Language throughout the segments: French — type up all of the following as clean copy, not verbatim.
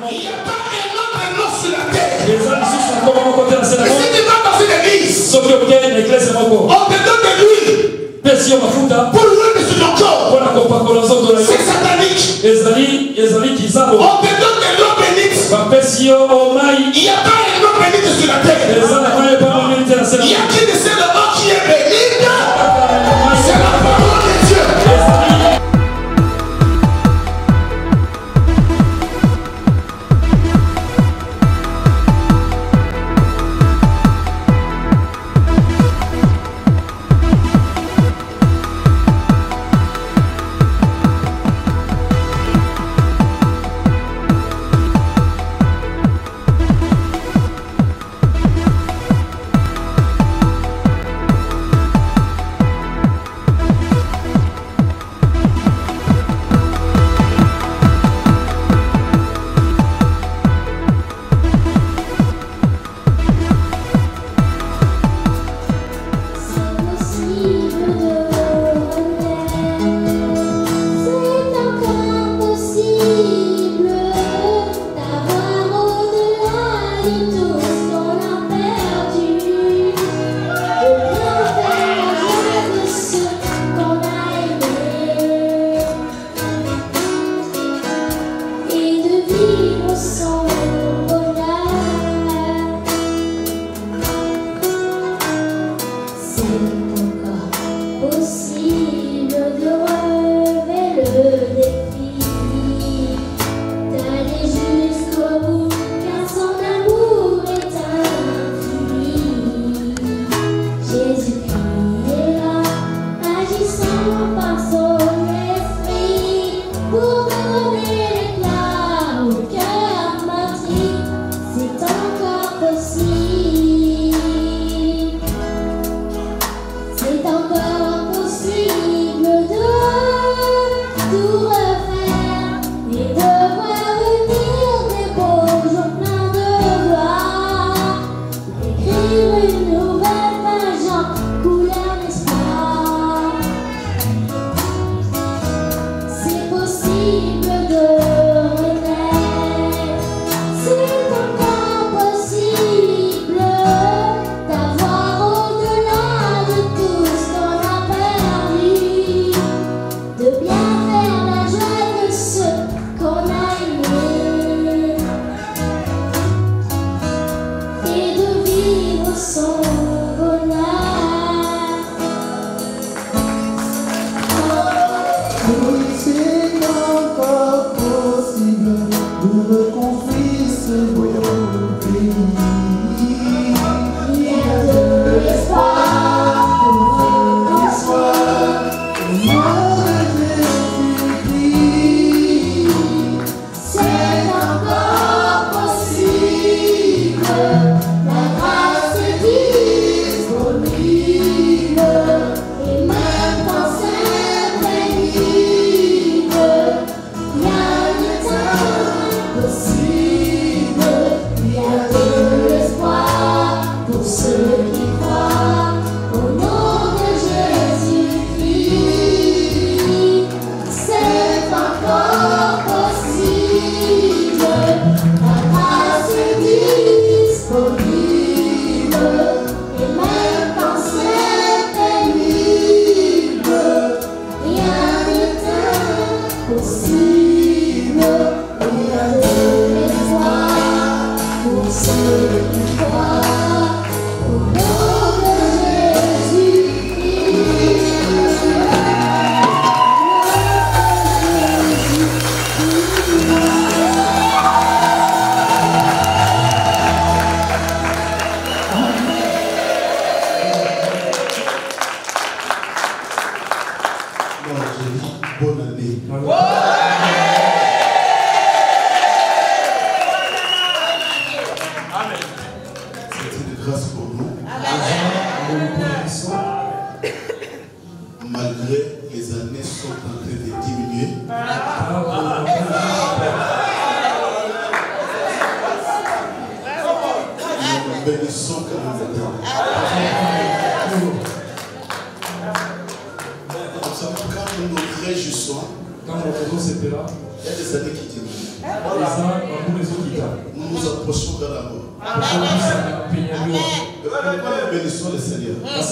Il n'y a pas un autre nom sur la terre. Et si tu vas dans une église, on te donne de l'huile pour l'huile de sur ton corps. C'est satanique. On te donne de l'eau bénite. Il n'y a pas un eau bénite sur la terre. Il y a qui décide de l'eau qui est bénite. C'est la parole de Dieu. Nous nous approchons vers la mort. Bénissons le Seigneur. Parce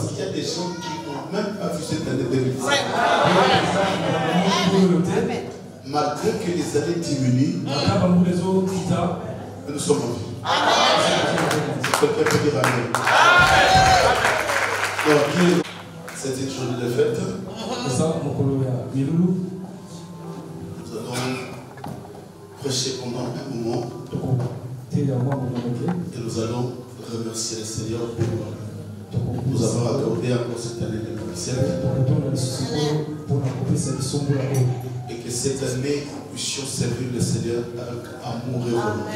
qu'il y a des gens qui n'ont même pas vu cette année 2017. Malgré que les années diminuent, nous sommes en vie. Quelqu'un peut dire Amen. Donc, c'est une journée de fête. Nous allons prêcher pendant un moment. Et nous allons remercier le Seigneur pour nous avoir accordé encore cette année 2017. Et que cette année, nous puissions servir le Seigneur avec amour et volonté.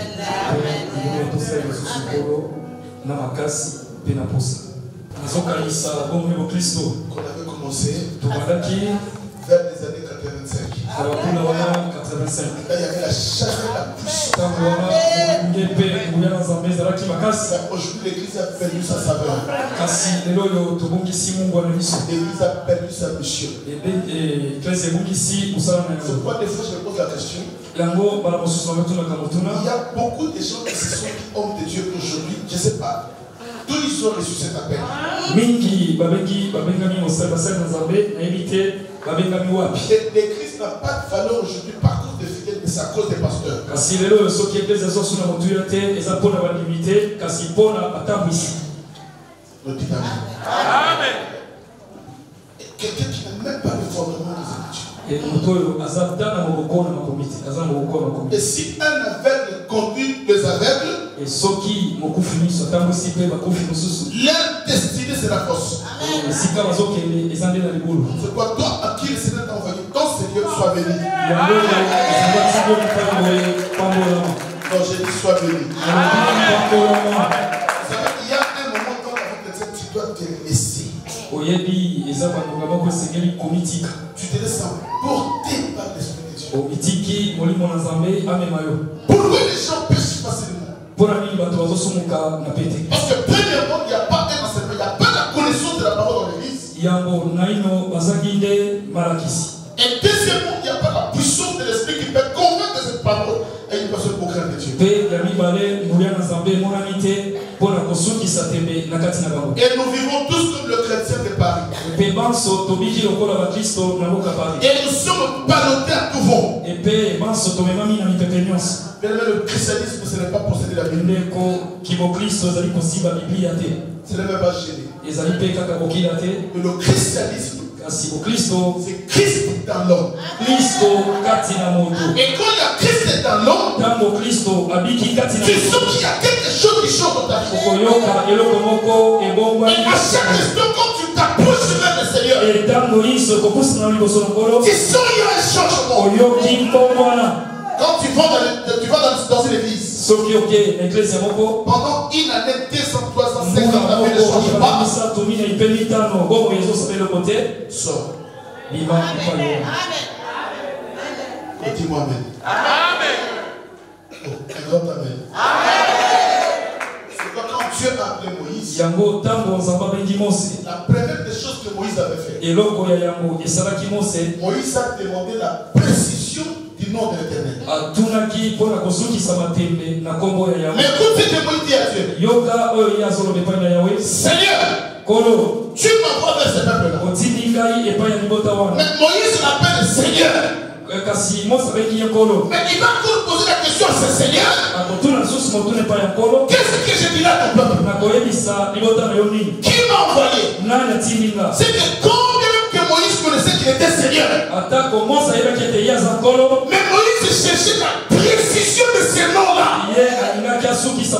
Qu'on avait commencé vers les années 85. Là, il y avait la chaleur, la puissance. Aujourd'hui, l'église a perdu sa saveur. L'église a perdu sa mission. C'est pourquoi des fois je me pose la question. Il y a beaucoup de gens qui se sont hommes de Dieu aujourd'hui, je ne sais pas. D'où ils ont reçu cet appel. L'église n'a pas de valeur aujourd'hui par cause des fidèles, mais c'est à cause des pasteurs. Amen. Quelqu'un qui n'a même pas le fondement des Écritures. Et si un aveugle conduit les aveugles, leur destinée c'est la force. C'est quoi toi à qui le Seigneur t'a envoyé? Ton Seigneur soit béni. Non, j'ai dit soit béni. Vous savez, il y a un moment dans la vie de Dieu, tu dois te laisser. Tu te laisses emporter par l'Esprit de Dieu. Pourquoi les gens pêchent facilement? Parce que premièrement, il n'y a pas un enseignement, il n'y a pas la connaissance de la parole dans l'église. Et deuxièmement, il n'y a pas la puissance de l'Esprit qui peut convaincre cette parole à une personne pour craindre Dieu. Et nous vivons tous comme le chrétien de Paris. Et nous sommes ballottés à tout vent. Mais le christianisme, ce n'est pas posséder la Bible. Ce n'est même pas gêné. Mais le christianisme, c'est Christ dans l'homme. Et quand il y a Christ dans l'homme, tu sens qu'il y a quelque chose qui change dans ta vie. Et à chaque instant, quand tu t'approches vers le Seigneur, tu sens qu'il y a un changement. Quand tu vas dans une église, pendant une année, 200, 300, 50 années de changement, sors. Dis-moi Amen. Amen. Oh, un grand Amen. C'est quand Dieu a appelé Moïse, la première des choses que Moïse avait fait, Moïse a demandé la précision du nom de l'Éternel. Mais écoute ce que Moïse dit à Dieu. Seigneur, tu m'envoies vers ce peuple-là. Mais Moïse l'appelle Seigneur. Mais il va encore poser la question à ce Seigneur. Qu'est-ce que je dirai à ton peuple? Qui m'a envoyé? C'est que combien même que Moïse connaissait qu'il était Seigneur. Mais Moïse cherchait la précision de ces noms-là. Mais aujourd'hui, il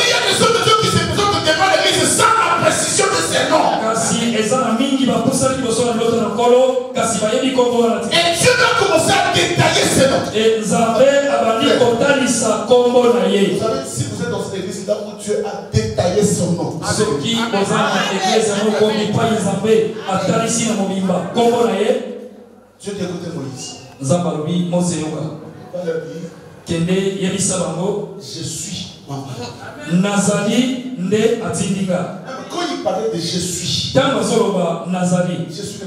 y a des hommes de Dieu qui se présentent devant l'église sans la précision de ces noms. Et Dieu va commencer à détailler ces noms. Vous savez, si vous êtes dans cette église là où Dieu a détaillé son nom, Dieu dit écoutez Moïse. Je suis Nazali nde atindinga. Quand il parlait de je suis n'est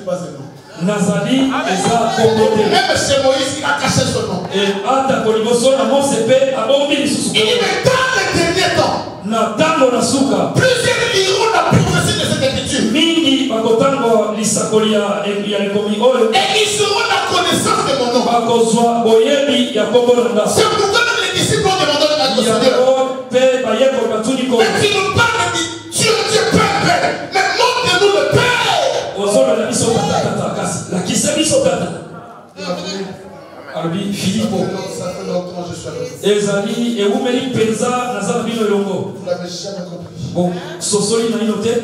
pas un nom. Nazali eza kombote. Même chez Moïse, il a caché son nom. Et ata koliboso na Mose pe abombi lisusu. Il dit mais dans les derniers temps, na tango na suka plusieurs liront la prophétie de cette écriture. Mingi bakotango lisakoli ya ekomi oyo. Et ils seront la connaissance de mon nom. Bakozwa boyebi ya kombo na nga. C'est pourquoi même les disciples ont demandé à notre Seigneur. Mais tu nous parles de Dieu, Dieu Père, mais montre-nous le Père. Albi Philippe. Ça fait longtemps que je suis avec vous. Ezali eumeli penza nazala bino elongo. Vous l'avez jamais compris. Bon, sosoli na inote.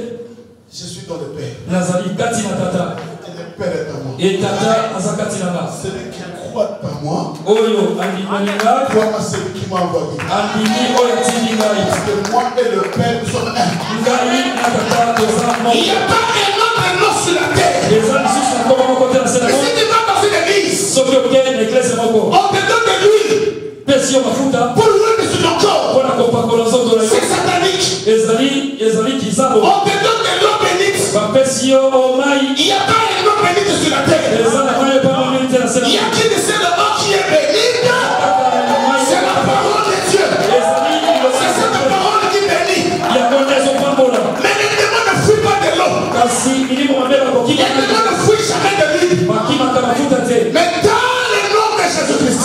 Je suis dans le Père. Nazali kati na tata. Et le Père est en moi. Et tata azakati na nga. Celui qui croit par moi. Oyo andimanga. Croit à celui qui m'a envoyé. Andimi oyo tindingai. Parce que moi et le Père nous sommes un. Ngai na tata tozamo. Il n'y a pas un autre nom sur la terre. Ezali susu koma kote na sela. Mais si tu vas dans une église. Soki okende église moko. On te donne de l'huile. Pesi yo mafuta. Pour l'huile sur ton corps. Pona kopakola nzoto na yo. C'est satanique. Ezali kizabo. On te donne de l'eau bénite. Bapesi yo omai. Il n'y a pas une eau bénite sur la terre. Il y a qui ne sait le nom qui est bénite. C'est la parole de Dieu. C'est cette parole qui bénit. Mais le démon ne fuit pas de l'eau. Le démon ne fuit jamais de l'huile. Mais dans le nom de Jésus-Christ,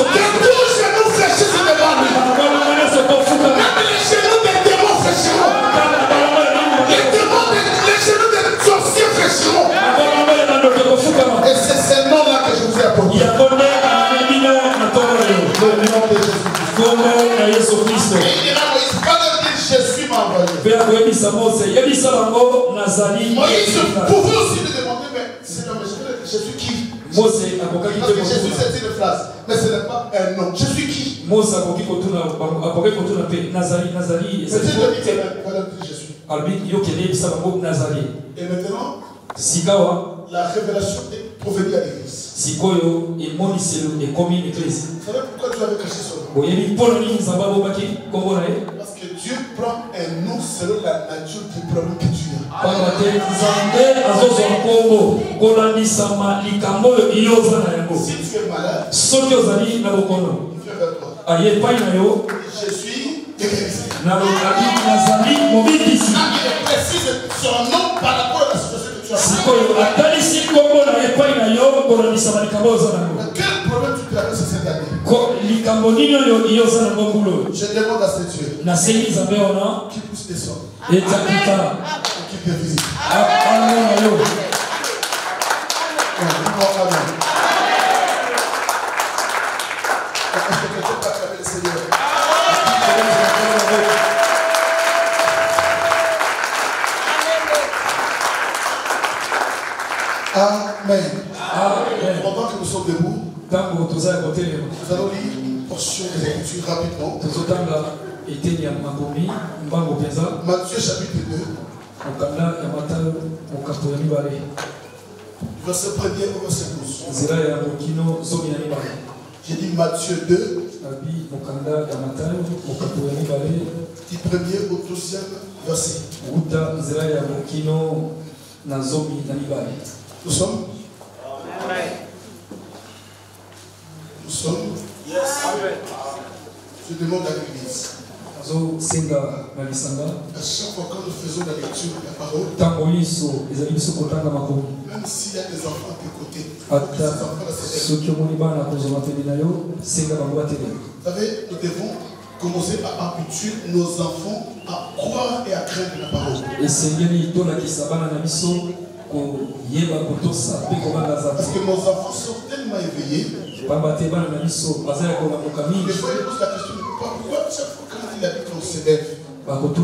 que tous genoux fléchissent devant lui. Même les genoux des démons fléchiront. Les genoux des sorciers fléchiront. Et c'est ce nom-là que je vous ai apporté. Le nom de Jésus-Christ. Et il dira à Moïse, va leur dire, Jésus m'a envoyé. Moïse pouvait aussi lui demander, mais Seigneur, mais je suis qui? Parce que Jésus c'est une phrase, mais ce n'est pas un nom. Je suis qui? C'est de dire, je suis. Et maintenant, la révélation est provenue à l'église. Vous savez pourquoi tu avais caché son nom? Parce que Dieu prend un nom selon la nature du problème que tu as. Si tu es malade, il vient vers toi. Je suis guérisseur. Il précise son nom par rapport à la situation que tu as. Quel problème tu traverses cette année? Je demande à ce Dieu qui pousse des sorts et qui te visite. Amen. Pendant que nous sommes debout, nous allons lire une portion des Écritures rapidement. Matthieu chapitre 2. Verset 1er au verset 12. J'ai dit Matthieu 2. Du 1er au 12e verset. Nous sommes? Nous sommes? Yes. Je demande à l'église. À chaque fois que nous faisons la lecture de la parole, même s'il y a des enfants de côté, vous savez, nous devons commencer à habituer nos enfants à croire et à craindre la parole. Parce que nos enfants sont tellement éveillés. Des fois, ils posent la question, pourquoi chaque fois quand il habite, on s'élève? Maintenant,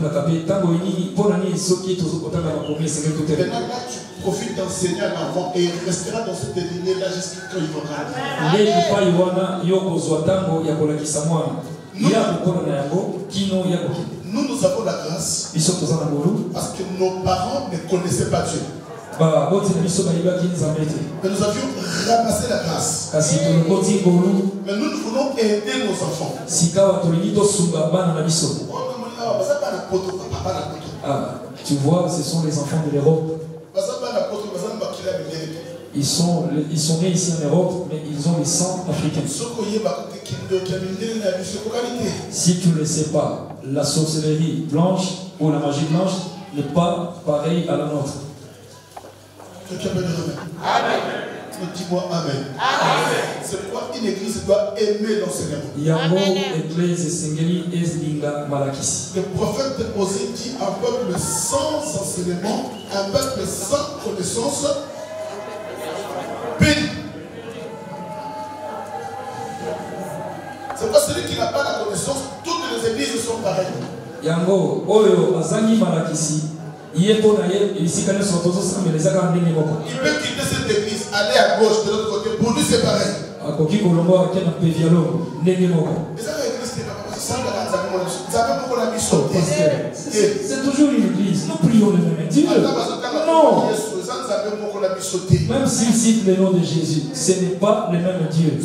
là, tu profites d'enseigner à l'enfant et il restera dans cette lignée-là jusqu'à quand il va grandir. Nous avons la grâce parce que nos parents ne connaissaient pas Dieu. Mais nous avions ramassé la grâce. Mais nous voulons aider nos enfants. Tu vois, ce sont les enfants de l'Europe. Ils sont nés ici en Europe, mais ils ont le sang africain. Si tu ne le sais pas, la sorcellerie blanche ou la magie blanche n'est pas pareille à la nôtre. Amen. Dis-moi Amen. Amen. C'est pourquoi une église doit aimer l'enseignement. Le prophète Osée dit un peuple sans enseignement, un peuple sans connaissance, béni. C'est pas celui qui n'a pas la connaissance, toutes les églises sont pareilles. Yango, oyo, azangi malakisi. Il peut quitter cette église, aller à gauche, de l'autre côté, pour lui c'est pareil. C'est toujours une église, nous prions le même Dieu. Non. Même s'il cite le nom de Jésus, ce n'est pas le même Dieu.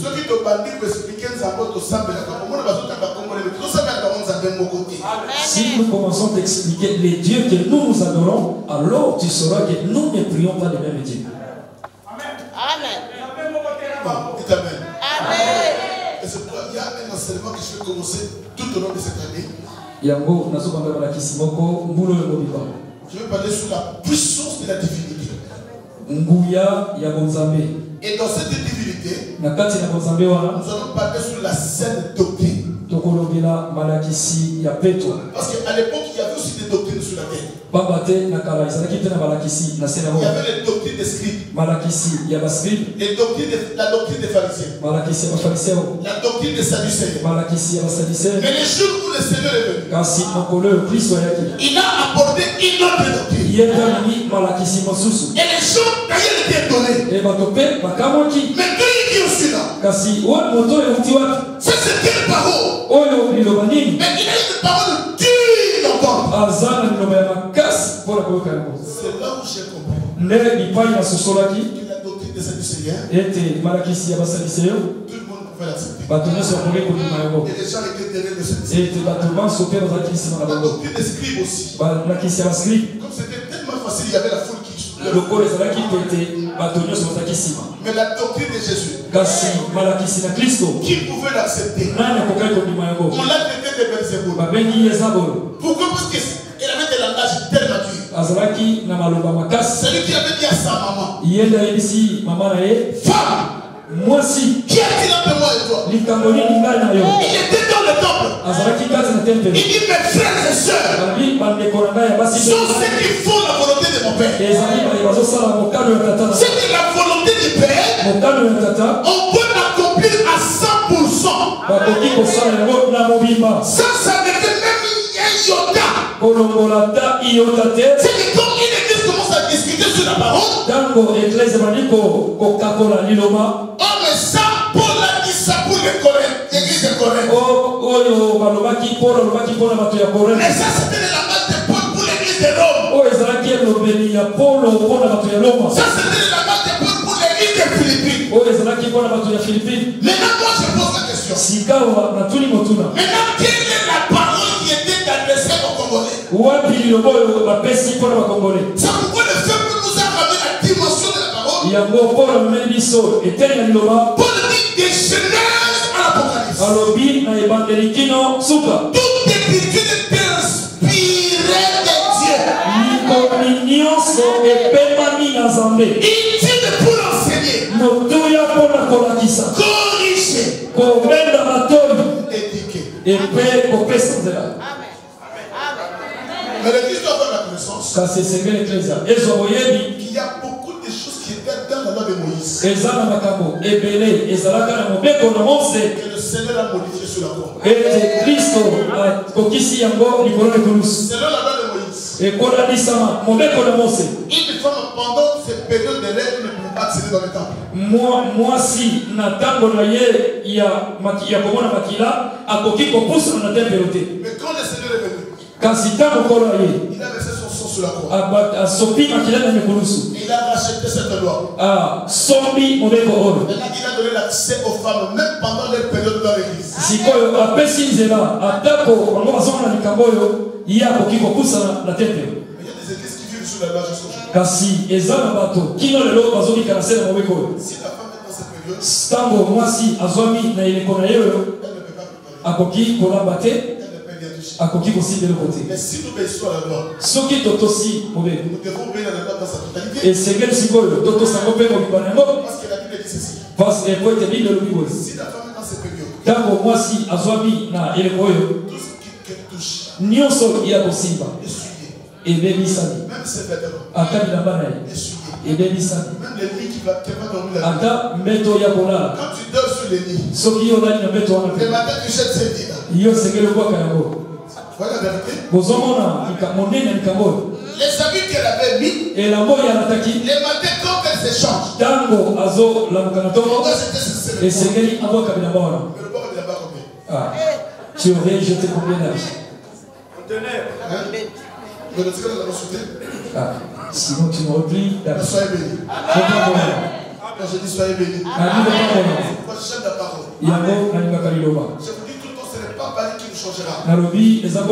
Si nous commençons à expliquer les dieux que nous adorons, alors tu sauras que nous ne prions pas le même Dieu. Amen. Dites Amen. Amen. Et c'est pourquoi il y a un enseignement que je vais commencer tout au long de cette année. Je vais parler sur la puissance de la divinité. Et dans cette divinité, nous allons parler sur la saine doctrine. Parce qu'à l'époque, il y avait aussi des doctrines sur la terre. Il y avait les doctrines des scribes. La doctrine des pharisiens. La doctrine des sadducéens. Mais les jours où le Seigneur est venu, il a apporté une autre doctrine. Et les gens d'ailleurs étaient étonnés. Mais quand il dit aussi là, ça c'est quelle parole? Mais il a une parole dure d'entendre. C'est là où j'ai compris que la doctrine des sadducéens, tout le monde pouvait l'accepter. Et les gens étaient derrière le sadducéen. La doctrine des scribes aussi. Comme c'était tellement facile, il y avait la foule qui mais la doctrine de Jésus, qui pouvait l'accepter? On l'a traité de Belzéboul. Pourquoi? Parce qu'il avait des langages tellement durs. Celui qui avait dit à sa maman, femme, moi si qui a-t-il entre moi et toi? Il était dans le temple. Il dit mes frères et sœurs sont ceux qui font la volonté de mon Père. C'est que la volonté du Père, on peut l'accomplir à 100%. Ça n'était même un iota. C'est que quand une église commence à discuter sur la parole, mais ça, Paul a dit ça pour les Corinthiens, l'église de Corinthe. Mais ça, c'était le langage de Paul pour l'église de Rome. Ça, c'était le langage de Paul pour l'église de Philippines. Maintenant, moi, je pose la question. Maintenant, quelle est la parole qui était adressée aux Congolais? Ça, pourquoi le peuple nous a ramené la dimension de la parole? Paul dit des Genèse à l'Apocalypse. Toute écriture est inspirée de Dieu. Utile pour enseigner, corriger, éduquer. Mais l'église doit avoir la connaissance qu'il y a beaucoup de choses qui étaient dans la loi de Moïse que le Seigneur a modifié sur la croix. Selon la loi de Moïse, une femme pendant cette période de règles ne peut pas accéder dans le temple. Moi si natango na ye ya komona makila akoki kopusa na temple. Mais quand le Seigneur est venu, il a versé son sang sur la croix. Il a racheté cette loi. Maintenant, il a donné l'accès aux femmes, même pendant les périodes dans l'église. Il y a des églises qui vivent sous la loi jusqu'au jour. Kasi ezana bato kino lelo bazoni kana sema mobeko. Si la femme est dans cette période, stango mwasi azwami na ileko na yo akoki kolamba te akoki kosimbela kote. Mais si nous obéissons à la loi, soki totosi mobeko nous devons obéir à la loi dans sa totalité. Et segeli sikoyo totosango mpe mobimana yango Parce que la Bible dit ceci. parce que po ete Bible elobi boye Si la femme est dans cette période, ntango mwasi azwami na eleko oyo tout ce qu'elle touche nyonso ya kosimba est souillé. ebebisani Même ses vêtements ata bilamba na ye est souillé. ebebisani Même les lits qu'elle va dormir la nuit. ata mbeto ya kolala Quand tu dors sur les lits, soki yo olali na mbeto wana le te matin tu jettes ces lits là. yo osengeli okwaka yango Voilà la vérité. bozomona monene ya likambo oyo Les habits qu'elle avait mis, elamba oyo alataki les matins quand elle se change, ntango azolamuka na ntongo pourquoi c'était ce esengeli abwaka bilamba wana. Mais le bord, il n'a pas combien? Ah, tu aurais jeté combien d'argent? Hein? Mais le tigre, il a sauté. Ah, sinon tu m'aurais pris d'argent. Soyez bénis. Quand je dis soyez bénis, moi j'aime la parole. Je vous dis tout le temps, ce n'est pas Paris qui nous changera. Nalobi Si tu ne veux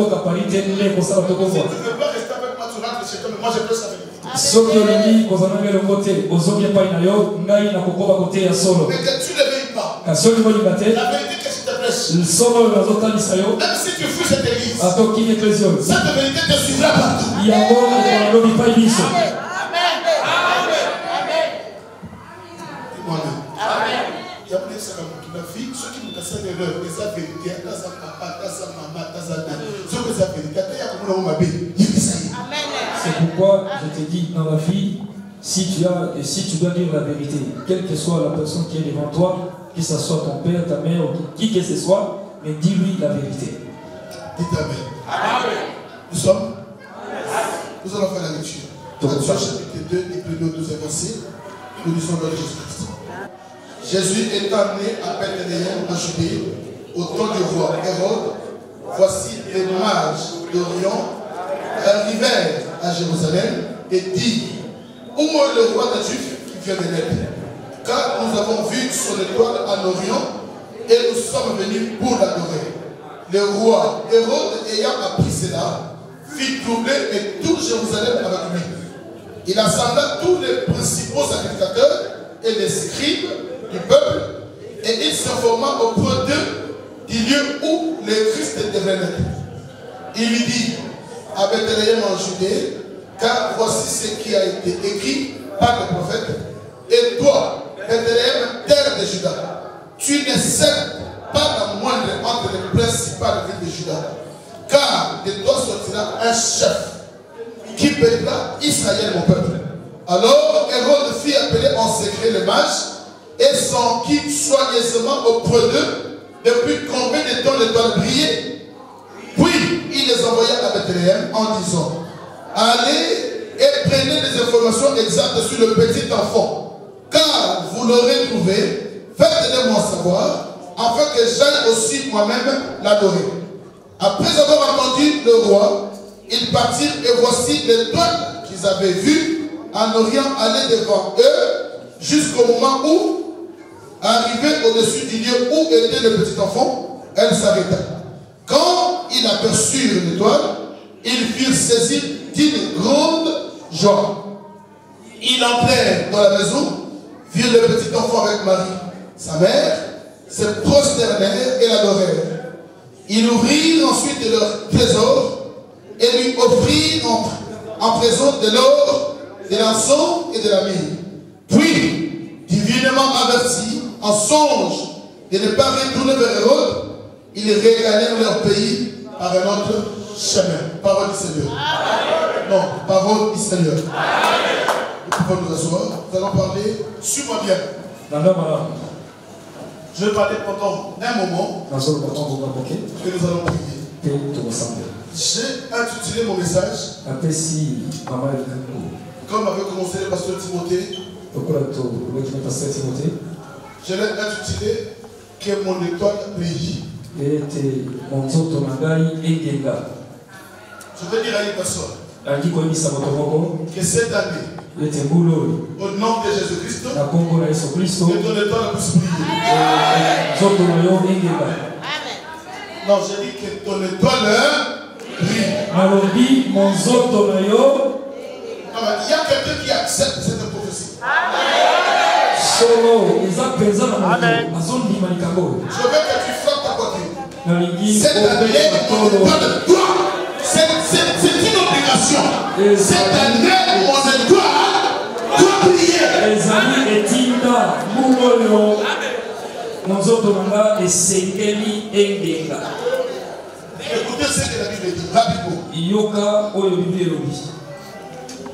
pas rester avec moi, tu rentres chez toi, mais moi je prêche la vérité. soki olingi kozala elongo te ozoki epai na yo ngai nakokoba koteya solo Mais que tu ne veilles pas. kasi soki kolinga te La vérité que je te prêche, solo oyo nazotalisa yo même si tu fuis cette église, ata okimi eklesi oyo cette vérité te suivra partout. yango ekolalobi epai biso. Dis-moi-même. Il y a plein de choses comme la fille, ceux qui nous cassent l'erreur, et sa vérité, dans sa papa, dans sa maman, dans sa dame, ceux qui sa vérité, il y a comme on m'a dit, il y a ça. C'est pourquoi je te dis dans la vie, si tu dois dire la vérité, quelle que soit la personne qui est devant toi, que ce soit ton père, ta mère, ou qui que ce soit, mais dis-lui la vérité. Dites Amen. Nous sommes. Nous allons faire la lecture. Matthieu chapitre 2, et plus 12 verset. Nous disons dans Jésus-Christ. Jésus étant né à Bethléem en Judée, au temps du roi Hérode, voici les mages d'Orient arrivèrent à Jérusalem et dit: où est le roi des Juifs qui vient de naître? Car nous avons vu son étoile en Orient et nous sommes venus pour l'adorer. Le roi Hérode, ayant appris cela, fit troubler et tout Jérusalem avec lui. Il assembla tous les principaux sacrificateurs et les scribes du peuple, et il s'informa auprès d'eux du lieu où le Christ devait naître. Il lui dit: à Bethléem en Judée, car voici ce qui a été écrit par le prophète. Et toi, Bethléem, terre de Juda, tu ne cèdes pas la moindre entre les principales villes de Juda, car de toi sortira un chef qui peuplera Israël, mon peuple. Alors Hérode fit appeler en secret les mages et s'enquit soigneusement auprès d'eux depuis combien de temps l'étoile brillait. Puis il les envoya à Bethléem en disant: allez et prenez des informations exactes sur le petit enfant, car vous l'aurez trouvé, faites-le-moi savoir, afin que j'aille aussi moi-même l'adorer. Après avoir entendu le roi, ils partirent et voici l'étoile qu'ils avaient vue en Orient aller devant eux jusqu'au moment où, arrivée au-dessus du lieu où était le petit enfant, elle s'arrêta. Quand ils aperçurent l'étoile, ils furent saisis d'une grande joie. Ils entrèrent dans la maison, virent le petit enfant avec Marie, sa mère, se prosternèrent et l'adorèrent. Ils ouvrirent ensuite leur trésor et lui offrirent en présent de l'or, de l'encens et de la myrrhe. Puis, divinement avertis, en songe de ne pas retourner vers Hérode, ils regagnèrent leur pays par un autre chemin. Parole du Seigneur. Amen. Non, parole du Seigneur. Nous pouvons nous asseoir. Nous allons parler. Suis-moi bien. Je vais parler pendant un moment. Et nous allons prier. J'ai intitulé mon message, comme avait commencé le pasteur Timothée, je l'ai intitulé que mon étoile brille. Je vais dire à une personne que cette année, au nom de Jésus-Christ, que ton étoile puisse briller. Non, j'ai dit que ton étoile brille. Il y a quelqu'un qui accepte cette prophétie. Solo, Amen. Je veux que tu frappes ta poitrine. Cette année, on ne pas de toi. C'est une obligation. Cette année, on ne doit prier. Écoutez ce que la Bible dit, rapidement.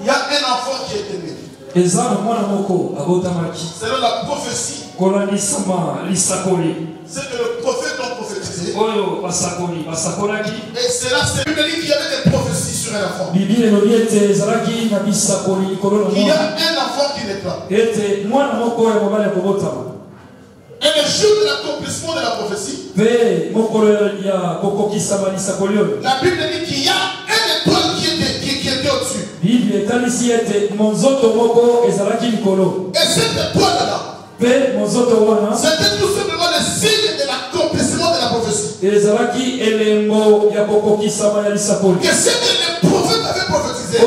Il y a un enfant qui est né. Selon la prophétie, c'est que le prophète a prophétisé. Et c'est là, c'est Bible dit qu'il y avait des prophéties sur un enfant. Il y a un enfant qui n'est pas. Et le jour de l'accomplissement de la prophétie, la Bible dit qu'il y a un étoile qui était au-dessus. Et cette étoile-là, c'était tout simplement le signe de l'accomplissement de la prophétie. Et ce que le prophète avait prophétisé,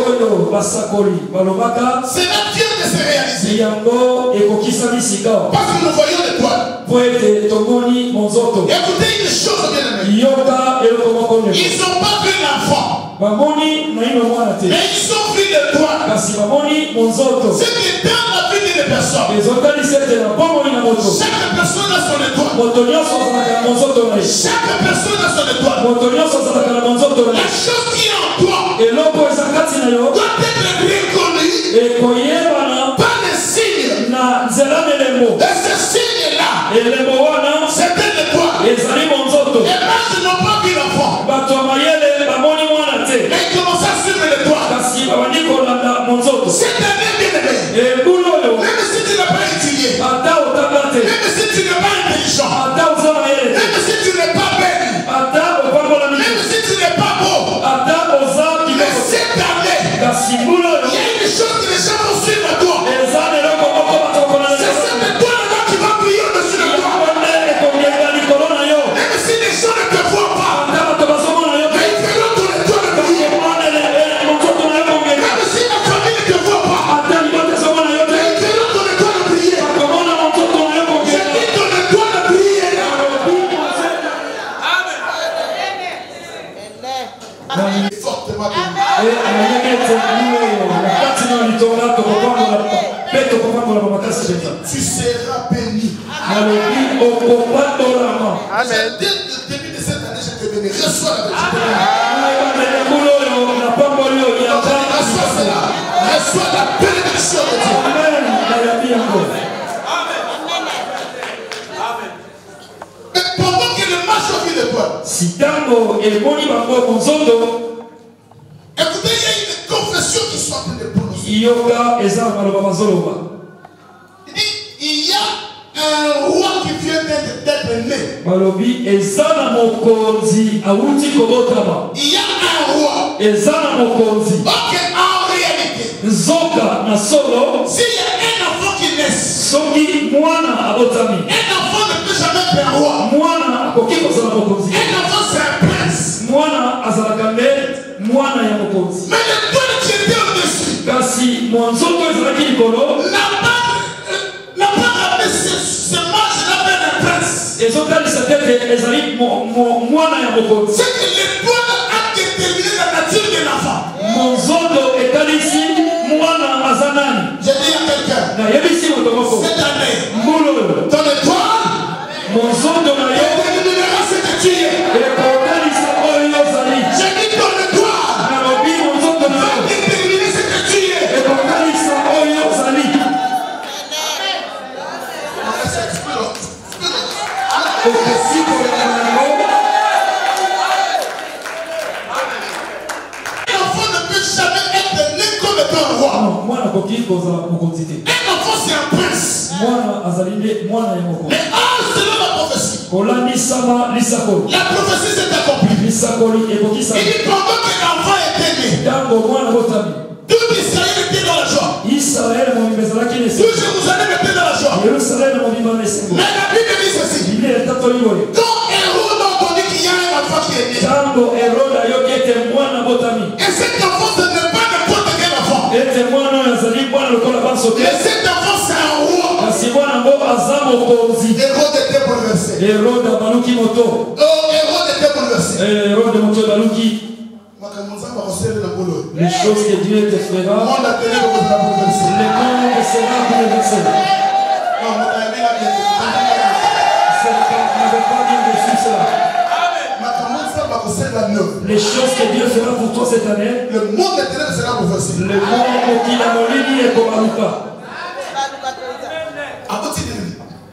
c'est la vient de se réaliser. Parce que nous voyons l'étoile. Écoutez une chose, bien-aimé. Ils n'ont pas vu l'enfant, mais ils ont vu l'étoile. Ce qui est dans la vie d'une personne. Chaque personne a son étoile. Chaque personne a son étoile. La chose qui est en toi doit être reconnue par les signes. Et ce signe-là, c'est une étoile. Et là, je n'ai pas vu l'enfant. Mais il commence à suivre l'étoile. Cette année, bien-aimé, même si tu n'as pas étudié, même si tu n'es pas intelligent, même si tu n'es pas belle, même si tu n'es pas beau, mais cette année, il y a une chose que les gens vont suivre à toi. C'est cette étoile-là qui va briller au-dessus de toi. Même si les gens ne te voient pas, mais ils verront ton étoile briller. Même si la famille ne te voit pas, mais ils verront ton étoile briller. J'ai dit ton étoile briller. Amen. Fortement béni. Tu seras béni. Amen. Dès le début de cette année, je te bénis. Reçois la Reçois la bénédiction de Dieu. Mais pendant que le match a vu l'étoile, écoutez, il y a une confession qui soit en train de prononcer. Il dit, il y a un roi qui vient d'être né. Il y a un roi. Ok, en réalité, s'il y a un enfant qui naît, un enfant ne peut jamais être un roi. Un enfant, c'est un prince. Mais l'étoile qui était au-dessus n'a pas ramené ce match-là vers un prince. C'est que l'étoile a déterminé la nature de l'enfant. J'ai dit à quelqu'un, cette année, ton étoile déterminera ce que tu es. J'ai dit ton étoile va déterminer ce que tu es. L'enfant ne peut jamais être né comme étant un roi. Un enfant, c'est un prince. Mais selon la prophétie, la prophétie s'est accomplie. Il dit pendant que l'enfant était né, tout Israël était dans la joie. Tout Jérusalem était dans la joie. Mais la Bible dit ceci. Quand Hérode a entendu qu'il y a un enfant qui est né, et cet enfant, ce n'est pas n'importe quel enfant. Hérode Baluki Moto. Oh, Hérode était bouleversé. Hérode Moto Baluki. Les choses que Dieu te fera, le monde sera bouleversé. Les choses que Dieu fera pour toi cette année, le monde sera bouleversé. Le monde qui l'a molli est comme Aruka.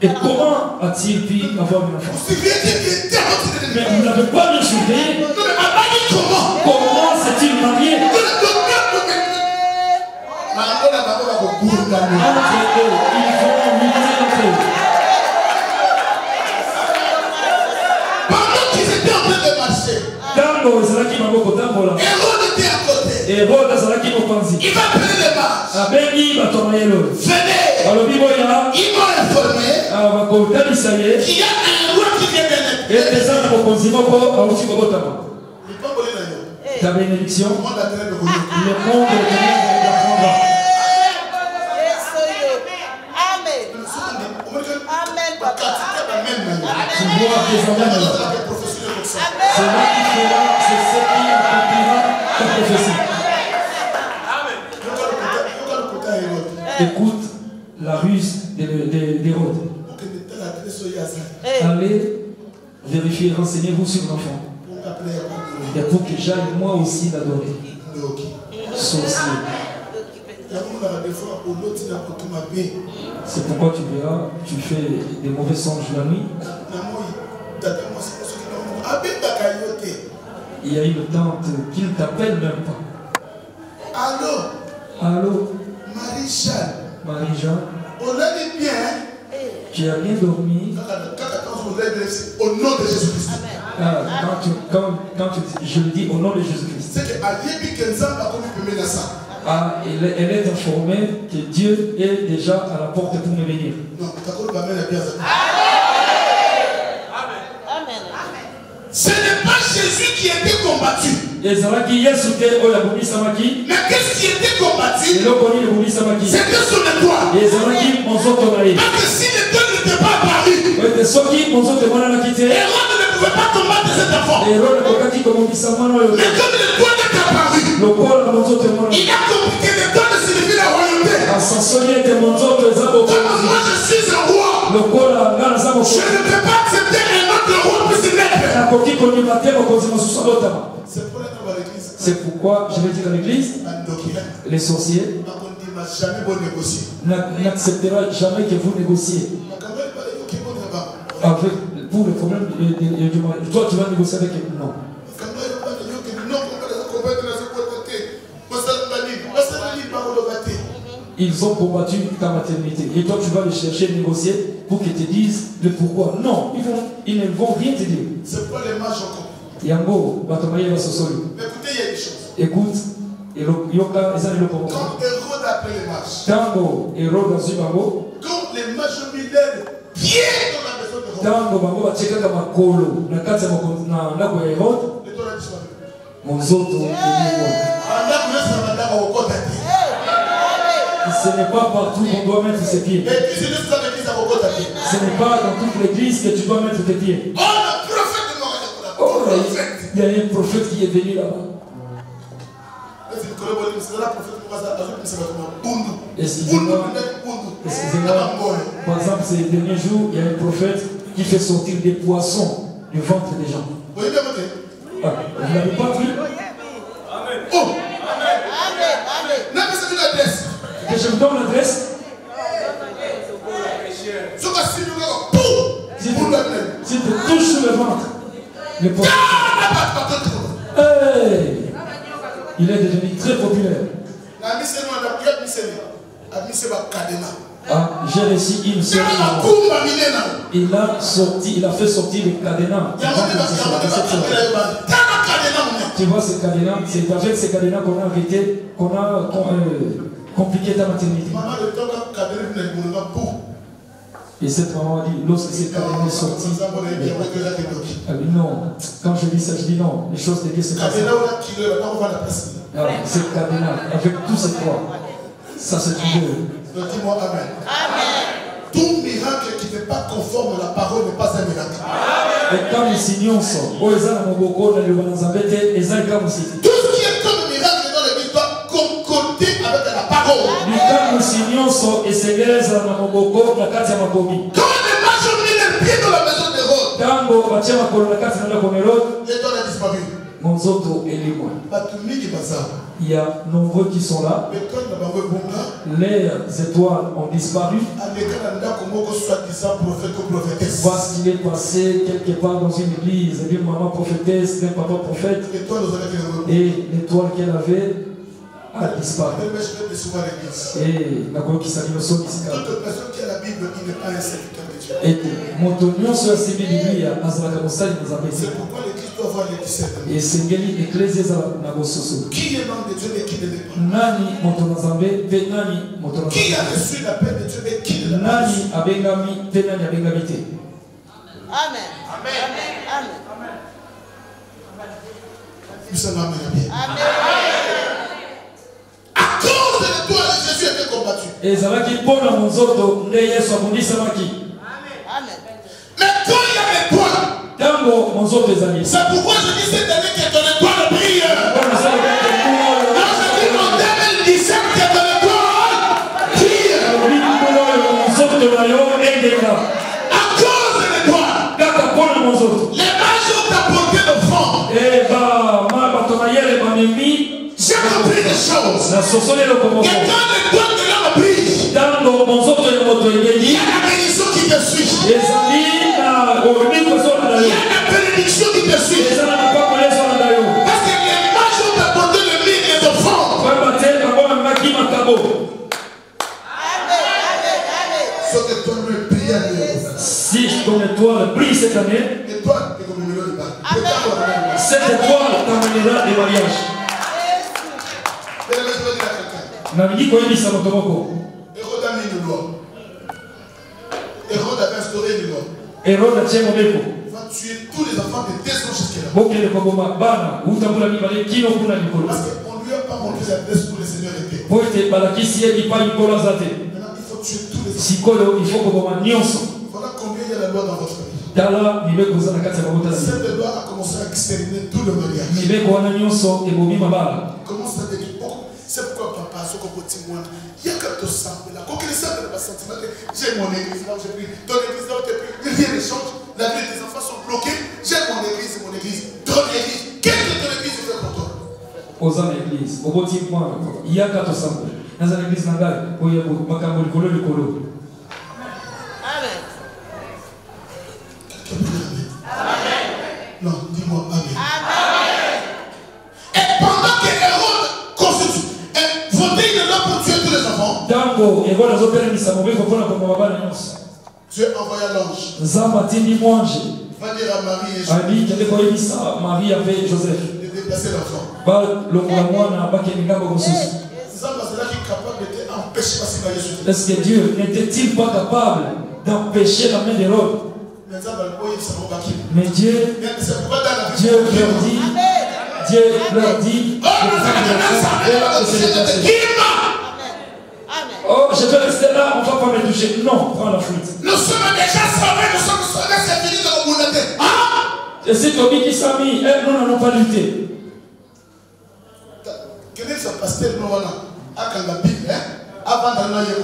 Et comment a-t-il pu avoir un enfant? Mais vous n'avez pas le souvenir. Comment s'est-il marié? Entre eux, ils vont lutter entre eux. Pendant qu'ils étaient en train de marcher, Hérode était à côté. Il va appeler les mages. Venez. Ils m'ont informé qu'il y a un roi qui vient de naître. Ta bénédiction, Le monde a train de le monde l'apprendra. Amen. Tu vois tes amis là. C'est là qui fera, c'est ce qui accomplira ta prophétie. Écoute la ruse d'Hérode. Allez vérifier, renseignez-vous sur l'enfant. Il y a pour que j'aille moi aussi l'adorer. Sorcier. C'est pourquoi tu verras, tu fais des mauvais songes la nuit. Il y a une tante qui ne t'appelle même pas. Allô? Marie-Jeanne. Tu as bien dormi? Au nom de Jésus-Christ. Quand je le dis au nom de Jésus-Christ. Elle est informée que Dieu est déjà à la porte pour me bénir. Ce n'est pas Jésus qui était combattu. Mais qu'est-ce qui était combattu? C'était son étoile. Parce que si l'étoile n'était pas apparu, Hérode ne pouvait pas combattre cet enfant. Mais comme l'étoile est apparue, il a compris que l'étoile signifie la royauté. Comme moi je suis un roi, je ne peux pas accepter un autre roi pour se mettre. C'est pourquoi je vais dire à l'église, les sorciers n'acceptera jamais que vous négociez pour le problème du mari. Toi tu vas négocier avec eux. Non. Ils ont combattu ta maternité. Et toi tu vas les chercher, négocier pour qu'ils te disent le pourquoi. Non, ils ne vont rien te dire. C'est pourquoi les mages ont compris. Yango, Batomaye va se soler. Écoutez, il y a une chose. Écoute, Yoka, ils ont le quand Hérode a appelé les mages, Tango, Hérode a su Bango. quand les mages ont mis leur pied dans la maison de Hérode, Tango, Bango, a checké comme un colo. Na kati ya ndako ya Hérode. l'étoile a disparu. Monzoto, ce n'est pas partout qu'on doit mettre ses pieds. Ce n'est pas dans toute l'église que tu dois mettre tes pieds. Il y a un prophète qui est venu là-bas. Excusez-moi. Par exemple, ces derniers jours, il y a un prophète qui fait sortir des poissons du ventre des gens. Vous n'avez pas vu? Que je vous donne l'adresse. Si tu touches le ventre, le poisson. Hey! Il est devenu très populaire. J'ai réussi une seule. Il a fait sortir les cadenas. Tu vois ces cadenas, c'est avec ces cadenas qu'on a arrêté, qu'on a compliqué ta maternité. Et cette maman a dit, lorsque ces cadenas sont sortis, non, quand je dis ça, je dis non, les choses de Dieu se passent. Ces cadenas, avec tous ces trois, ça c'est une. Dis-moi Amen. Tout miracle qui n'est pas conforme à la parole parole n'est pas un miracle. Tout ce qui est comme miracle dans l'église doit concorder avec la parole. Quand les mages ont mis les pieds dans la maison d'Hérode, l'étoile a disparu. Il y a nombreux qui sont là. Les étoiles ont disparu. Parce qu'il est passé quelque part dans une église, une maman prophétesse, un papa prophète. Et l'étoile qu'elle avait a disparu. Et la qui s'allume au sol ici. Et mon tonnion sur la Bible, c'est pourquoi l'église doit avoir les discerneurs. Et c'est l'église na bososo. Qui est l'homme de Dieu et qui ne l'est pas? Nani motonazambe pe nani motonazambe. Qui a reçu l'appel de Dieu et qui ne l'a pas? Nani abengami pe nani abengami te. Amen. Amen. Amen. Nous allons amener. Amen. À cause de l'étoile, Jésus était combattu. Et ça va qui pona monzoto ne Yesu abundisa maki. Amen. Mais quand il y a l'étoile, c'est pourquoi je dis cette année que ton étoile brille. Non, je dis en 2017 que ton étoile brille. À cause de l'étoile, les mages ont apporté l'offrande. J'ai compris des choses. Et quand l'étoile de l'homme brille, il y a la bénédiction qui te suit. Il y a la bénédiction qui te suit. Parce que les mages ont apporté le mille et d'offrande. Si ton étoile brille cette année, cette étoile t'amènera des mariages. Hérode a mis une loi. Hérode avait instauré une loi. Hérode a tué mon béco. Il va tuer tous les enfants de 2 ans jusqu'à là. Parce qu'on ne lui a pas montré l'adresse où le Seigneur était. Maintenant, il faut tuer tous les enfants. Voilà combien il y a la loi dans votre famille. Cette loi a commencé à exterminer tout le mariage. Commence à détruire. C'est pourquoi papa, ce qu'on peut dire, il y a quelque chose là. Quand il est de ma sentiment, j'ai mon église là où j'ai pris, ton église là où j'ai pris, rien ne change. La vie des enfants sont bloqués. J'ai mon église, ton église. Qu'est-ce que ton église fait pour toi? Aux églises, au bout de il y a 400. Dans l'église Nangal, où il y a Makambo le colo. Amen. Amen. Non, dis-moi Amen. Amen. Et pendant que Hérode constitue, votait une loi pour tuer tous les enfants, Dieu envoya l'ange. Va dire à Marie et Joseph. Marie avait Joseph. De déplacer l'enfant. Est-ce que Dieu n'était-il pas capable d'empêcher la main d'Hérode? Mais Dieu leur dit, oh, je vais rester là, on ne va pas me toucher. Non, prends la flûte. Nous sommes déjà sauvés, c'est fini de nous boulever. Et c'est Tobi qui s'est mis, nous n'allons pas lutter. Quel est ce pasteur à la Bible, avant d'aller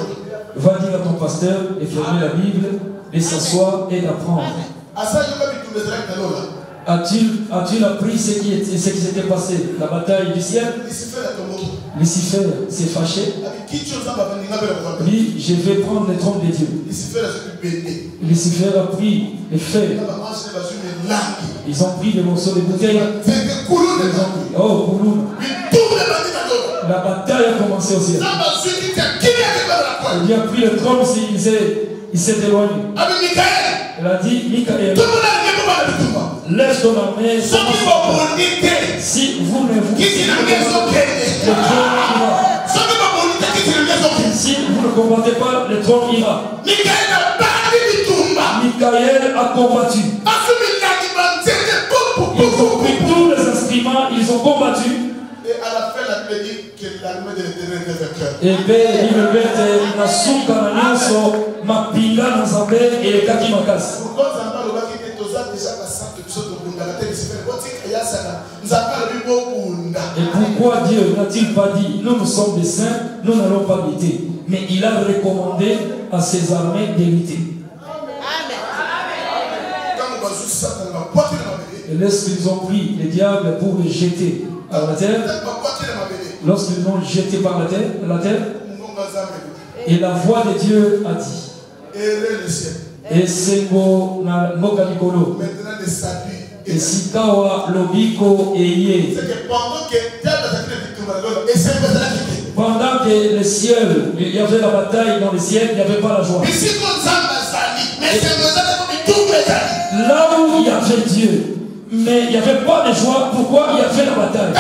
va dire à ton pasteur et fermer la Bible, et s'asseoir et d'apprendre. As-tu appris ce qui s'était passé? La bataille du ciel? Lucifer s'est fâché. Lui, je vais prendre le trône de Dieu. Lucifer a pris les fers. Ils ont pris des morceaux de bouteilles. Oh, Kouloun. La bataille a commencé au ciel. Il a pris le trône, il s'est éloigné. Il a dit, Michael, lève ton armée. Si vous ne vous le trône ira. Si vous ne combattez pas, le trône ira. Michael a combattu. Ils ont pris tous les instruments, ils ont combattu. Et à la fin, la Bible dit que l'armée de l'Éternel était vainqueur. Et bien, il me met na suka na nyonso mapinga na Nzambe elekaki makasi. Pourquoi Nzambe alobaki te toza déjà basante biso tokundaka te lisifele botika yasaka Nzambe alobi bokunda. Et pourquoi Dieu n'a-t-il pas dit nous sommes des saints, nous n'allons pas lutter, mais il a recommandé à ses armées de lutter. Et lorsqu'ils ont pris les diables pour les jeter à la terre, lorsqu'ils l'ont jeté par la terre, et la voix de Dieu a dit, et c'est pour Mokalikolo, et Sikawa Lobiko Eye, pendant que le ciel, il y avait la bataille dans le ciel, il n'y avait pas la joie. Là où il y avait Dieu, mais il n'y avait pas de joie, pourquoi il y avait la bataille?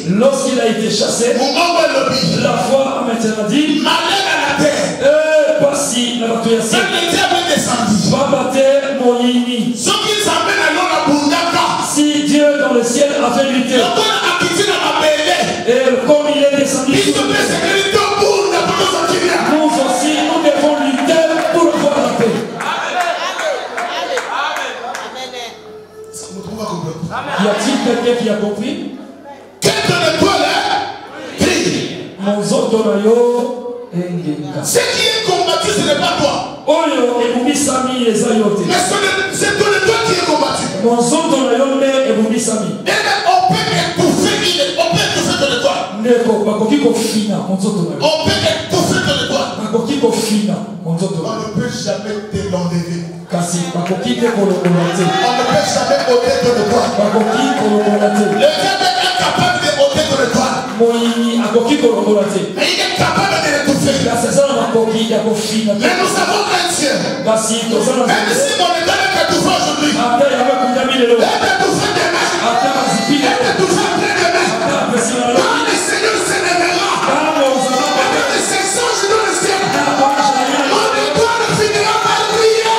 Lorsqu'il a été chassé, la voix a maintenant dit, voici la bataille. Va battre Moïni. Si Dieu dans le ciel avait lutté, et comme il est descendu, nous aussi, nous devons lutter pour avoir la paix. Y a-t-il quelqu'un qui a compris? Ce qui est combattu, ce n'est pas toi. Mais c'est toi qui est combattu. On peut étouffer On ne peut jamais te l'enlever. On ne peut jamais ôter ton étoile. Le diable est incapable de ôter ton étoile. Mais il est capable de l'étouffer. Mais nous avons un Dieu. Même si mon étoile est étouffé aujourd'hui, il est étouffé demain. Il est étouffé après-demain. Quand le Seigneur se lèvera, avec les 500 jours dans le ciel, mon étoile finira par briller.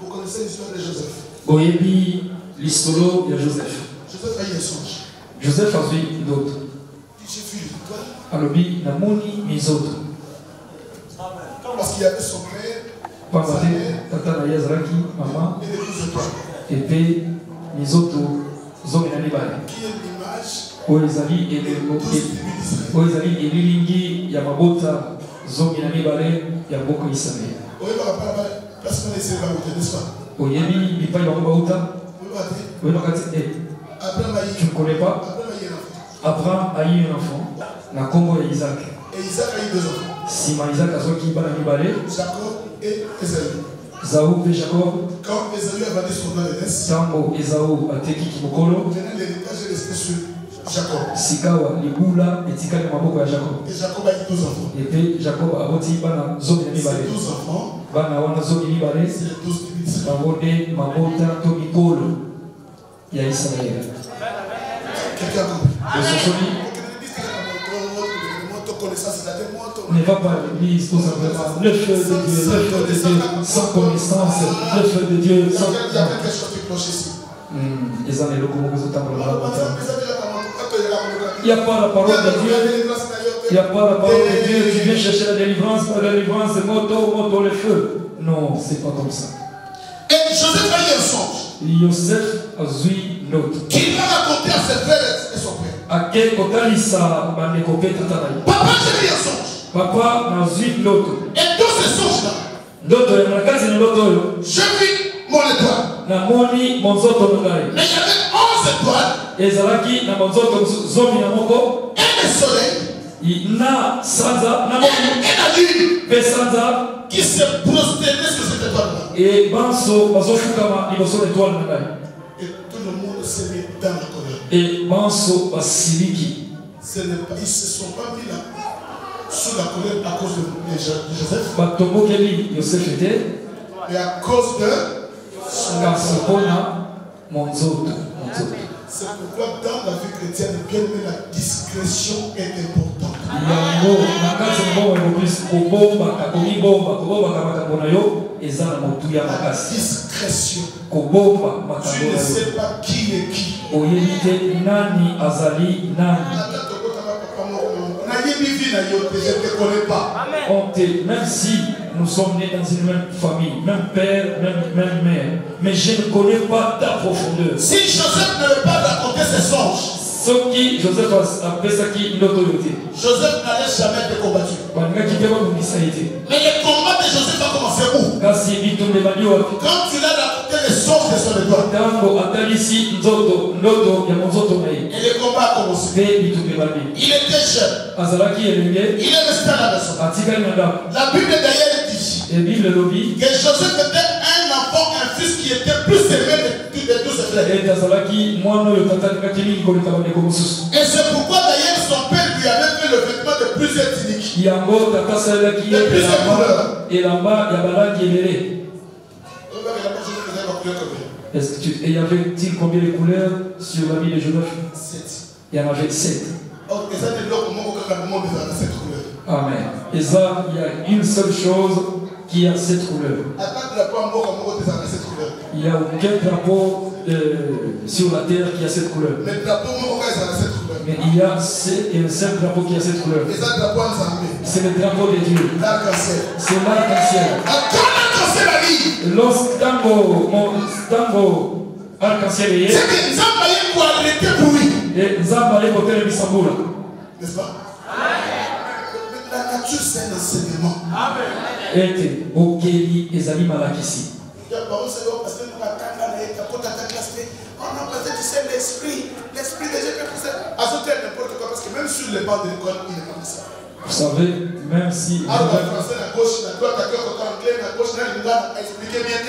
Vous connaissez l'histoire de Joseph. L'histoire de Joseph. Joseph a eu un songe. Joseph a vu d'autres. J'ai vu l'étoile. Alobi na moni mes autres. Parce qu'il y avait son père, sa mère, tata na yazraki maman et les 12 étoiles. et puis mes autres zomi na libale. Qui est l'image Oyo ezali elilingi ya mabota zomi na libale ya mboka Israël. Oyebi bipai bango bauta. Tu ne connais pas? Abraham a eu un enfant. Na kombo ya Isaac. Et Isaac a eu 2 enfants. Sima Isaac a soki bana mibale. Jacob et Esaü. Zaou et Jacob. Quand Esaü a vendu son nom de naissance, Tambo Esaou a teki kimokolo. maintenant l'héritage est resté sur Jacob. Sikawa libula etikali maboko ya Jacob. Et Jacob a eu 12 enfants. Et puis Jacob a boti bana zomi na mibale. Ces 12 enfants, Bana wana zomi mibale. c'est les 12 tribus. Babode mabota to mikolo ya Israël. Quelqu'un a compris? Ne va pas à l'église tout simplement. Le feu de Dieu, sans connaissance, le feu de Dieu sans. Il y a quelque chose qui cloche ici. Il n'y a pas la parole de Dieu. Il n'y a pas la parole de Dieu. Tu viens chercher la délivrance, par la délivrance, moto, le feu. Non, c'est pas comme ça. Et Joseph a eu un songe. Joseph a eu l'autre. Qu'il va raconter à ses frères et son père. À quel côté ça va me couper tout à l'heure? Papa, j'ai eu un songe. Papa a eu l'autre. Et dans ce songe-là, l'autre, il y a la case de l'autre. je vis mon étoile. Na moni monzoto ngai. Mais il y avait 11 étoiles. Ezalaki na monzoto zomi na moko. Et le soleil. Na sanza na moni. Et la lune. Pe sanza qui se prosternait sur cette étoile-là. Et banso bazofukama liboso l'étoile na ngai. Et tout le monde s'est mis dans la colère. Et banso basiliki. Ils se sont pas mis là sous la colère à cause de Joseph. Batomokeli Joseph était. Et à cause de Kasopona monzoto. C'est pourquoi dans la vie chrétienne, bien aimé, la discrétion est importante. Discrétion. Tu ne sais pas qui est qui. Même si nous sommes nés dans une même famille, même père, même mère, mais je ne connais pas ta profondeur. Si Joseph ne veut pas raconter ses songes, Joseph n'allait jamais être combattu. Mais le combat de Joseph a commencé où? Quand tu l'as raconté les songes de son étoile. Et le combat a commencé. Il était jeune. Il est resté à la maison. La Bible d'ailleurs dit que Joseph était un enfant, un fils qui était plus aimé de tous ses frères. Et c'est pourquoi d'ailleurs son père lui avait fait le vêtement de plusieurs tuniques. De plusieurs couleurs. Est-ce que il y avait-il combien de couleurs sur l'habit de Joseph? 7. Il y en avait 7. Amen. Et ça, il y a une seule chose qui a 7 couleurs. Il n'y a aucun drapeau sur la terre qui a 7 couleurs. Mais il y a un seul drapeau qui a 7 couleurs. C'est le drapeau de Dieu. C'est l'arc-en-ciel. Lorsqu'tango arc-en-ciel est, c'est que Nzamba est côté de Bissamboula. N'est-ce pas? La nature, c'est un enseignement. Et Okeli Ezali Malakisi. L'esprit de Dieu peut pousser. Ajouter n'importe quoi, parce que même sur les bancs de l'école, il est comme ça. Vous savez, même si. La français, la gauche, la droite, la anglais, la gauche, la expliquer bien.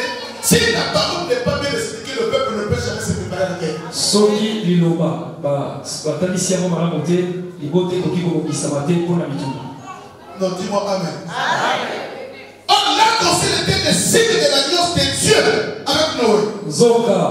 Si la parole n'est pas bien expliquée, le peuple ne peut jamais se préparer à la guerre. Soki Liloba, Batalisia Maramote, Libote Kokiko Kisamate pour la mituna. Non, dis-moi Amen. Or, l'arc-en-ciel était le signe de l'alliance de Dieu avec Noé. Zoka.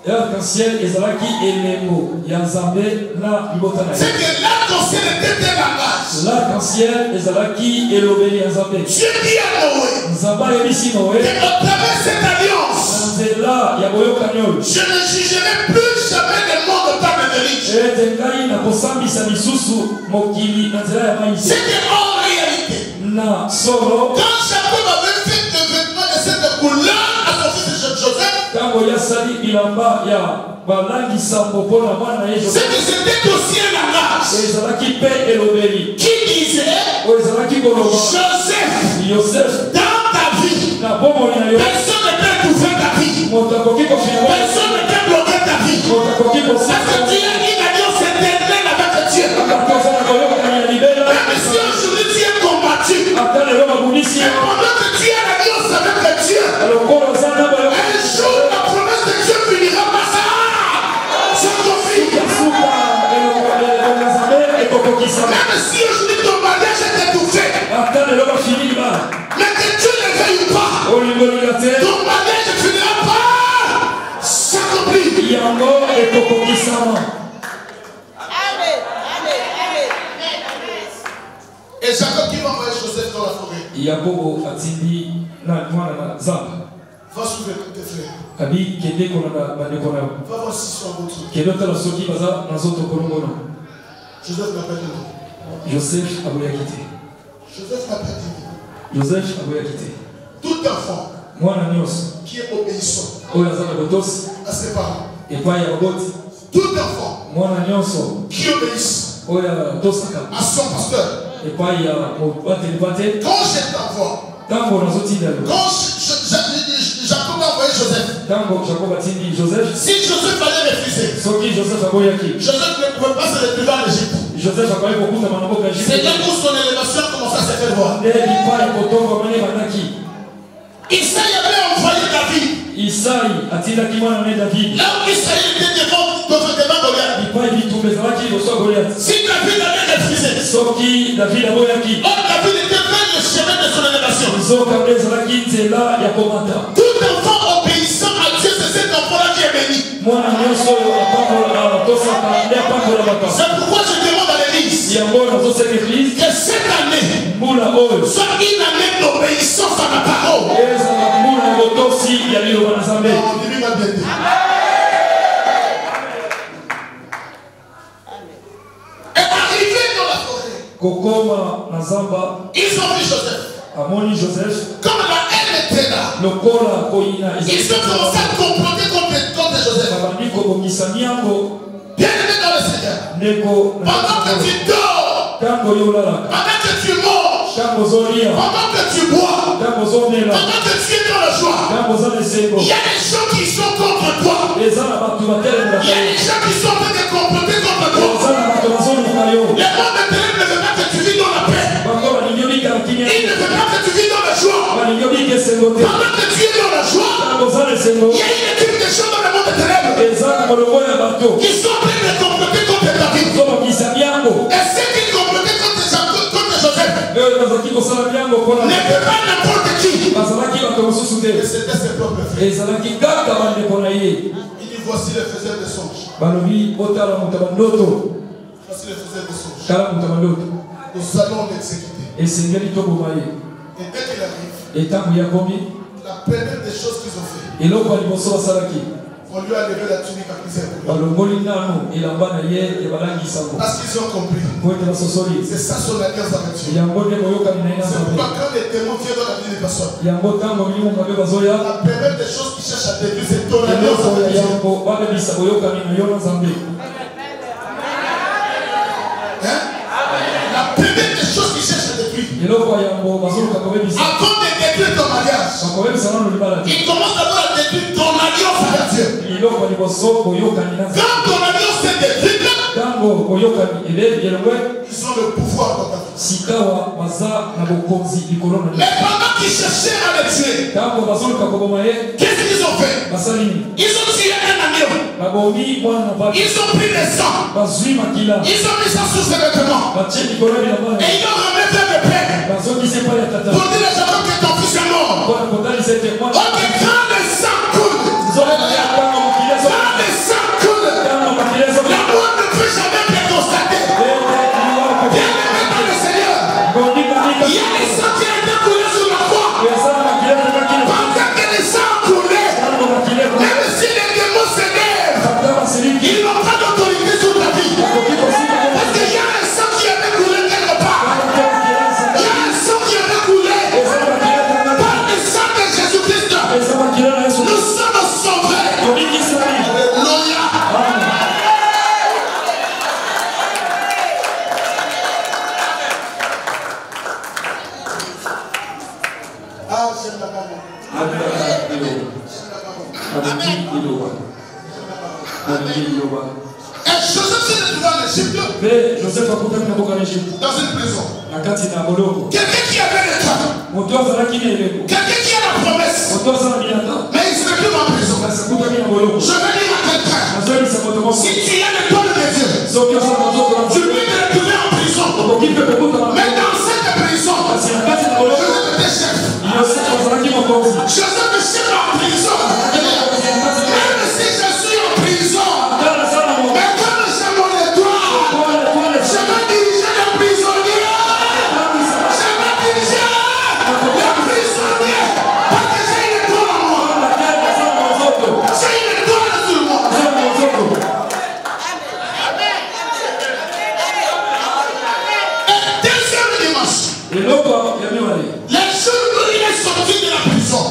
L'arc-en-ciel ezalaki elemo ya Nzambe na libota na ye. C'est que l'arc-en-ciel était un langage. L'arc-en-ciel ezalaki elobeli ya Nzambe. Dieu dit à Noé. Nzambe ayebisi Noé. Et à travers cette alliance, nzela ya boyokani oyo, je ne jugerai plus jamais le monde par mes riches. ete ngai nakosambisa lisusu mokili na nzela ya maïs. C'est que en réalité, na solo, quand Jacob avait fait le vêtement de cette couleur à son fils Joseph, tango yasali bilamba ya balangisa mpona mwana ye Joseph, c'est que c'était aussi un langage ezalaki mpe elobeli qui disait oyo ezalaki koloba Joseph, dans ta vie, na bomoi na yo, personne ne peut trouver ta vie, moto akoki kofina, personne ne peut bloquer ta vie, moto akoki parce que tu as une alliance éternelle avec Dieu. Même si aujourd'hui tu es combattu, et pendant que tu as l'alliance avec Dieu, un jour la promesse de Dieu finira par ça. C'est ton fils. Même si aujourd'hui ton mariage est étouffé, mais que Dieu ne veuille pas, ton mariage finira par s'accomplir. Et Jacob qui va envoyer Joseph dans la forêt. Va soulever tes frères. Va voir s'ils sont à votre tour. Joseph n'a pas dit non. Joseph aboyakite. Joseph n'a pas dit non. Tout enfant qui est obéissant à ses parents. Tout enfant qui obéisse à son pasteur. Quand je t'envoie, quand Jacob a envoyé Joseph, si Joseph allait refuser, Joseph ne pouvait pas se retrouver en Égypte. C'est là où son élévation commençait à se faire voir. Isaïe avait envoyé David. Là où Israël était devant Goliath. Si David avait refusé, David était vers le chemin de son élévation. Tout enfant obéissant à Dieu, c'est cet enfant-là qui est béni. C'est pourquoi je demande à l'église, soit une année d'obéissance à la parole. On dit ma bien. Et arrivé dans la forêt, ils ont vu Joseph. Comme la haine était là, ils ont commencé à comploter contre Joseph. Bien aimé dans le Seigneur, pendant que tu dors, pendant que tu manges, pendant que tu bois, pendant que tu es dans la joie, il y a des gens qui sont contre toi. Il y a des gens qui sont en train de comploter contre toi. Le monde de ténèbres ne veut pas que tu vis dans la paix. Il ne veut pas que tu vis dans la joie. Pendant que tu es dans la joie, il y a une équipe de gens dans le monde de ténèbres qui sont en train de comploter contre ta vie. Et ceux qui complotaient contre Joseph ne peut pas n'importe qui. Et c'était ses propres frères. Il dit voici les faiseurs de songes. Voici les faiseurs de songes. Nous allons l'exécuter. Et dès qu'il arrive, la première des choses qu'ils ont fait, on lui a levé la tunique à plusieurs couleurs. Parce qu'ils ont compris. C'est ça son alliance avec Dieu. C'est pourquoi quand les démons viennent dans la vie des personnes, la première des choses qu'ils cherchent à détruire, c'est ton alliance avec Dieu. Hein? La première des choses qu'ils cherchent à détruire, avant de détruire ton mariage, ils commencent d'abord à détruire ton alliance avec Dieu. Quand ton alliance est détruite, ils ont le pouvoir dans ta vie. Mais pendant qu'ils cherchaient à le tuer, qu'est-ce qu'ils ont fait? Ils ont tué un agneau. Ils ont pris le sang. Ils ont mis ça sous ses vêtements. Et ils ont ramené vers le père. Pour dire à Jacob que ton fils est mort. Ok, quand le sang coule, l'amour ne peut jamais être constaté. Bien aimé dans le Seigneur, il y a des sangs qui ont été coulés sur la croix. Pendant que les sangs coulaient, même si les démons s'énervent, ils n'ont pas d'autorité sur ta vie. Parce qu'il y a un sang qui a été coulé quelque part. Il y a un sang qui a été coulé par le sang de Jésus-Christ. Nous sommes sauvés. Alléluia. Ah, j'aime la parole. Et Joseph s'est retrouvé en Égypte. Dans une prison. Quelqu'un qui avait le temps. Quelqu'un qui a la promesse. Mais il se retrouve en prison. Je vais dire à quelqu'un, si tu as le temps de Dieu, tu peux te retrouver en prison. Mais dans cette prison, Joseph était chef. Joseph est chef en prison. Même si je suis en prison, mais comme j'ai mon étoile, je vais diriger les prisonniers. Je vais diriger les prisonniers. Parce que j'ai une étoile en moi. J'ai une étoile sur moi. Et deuxième dimanche, les jours où il est sorti de la prison,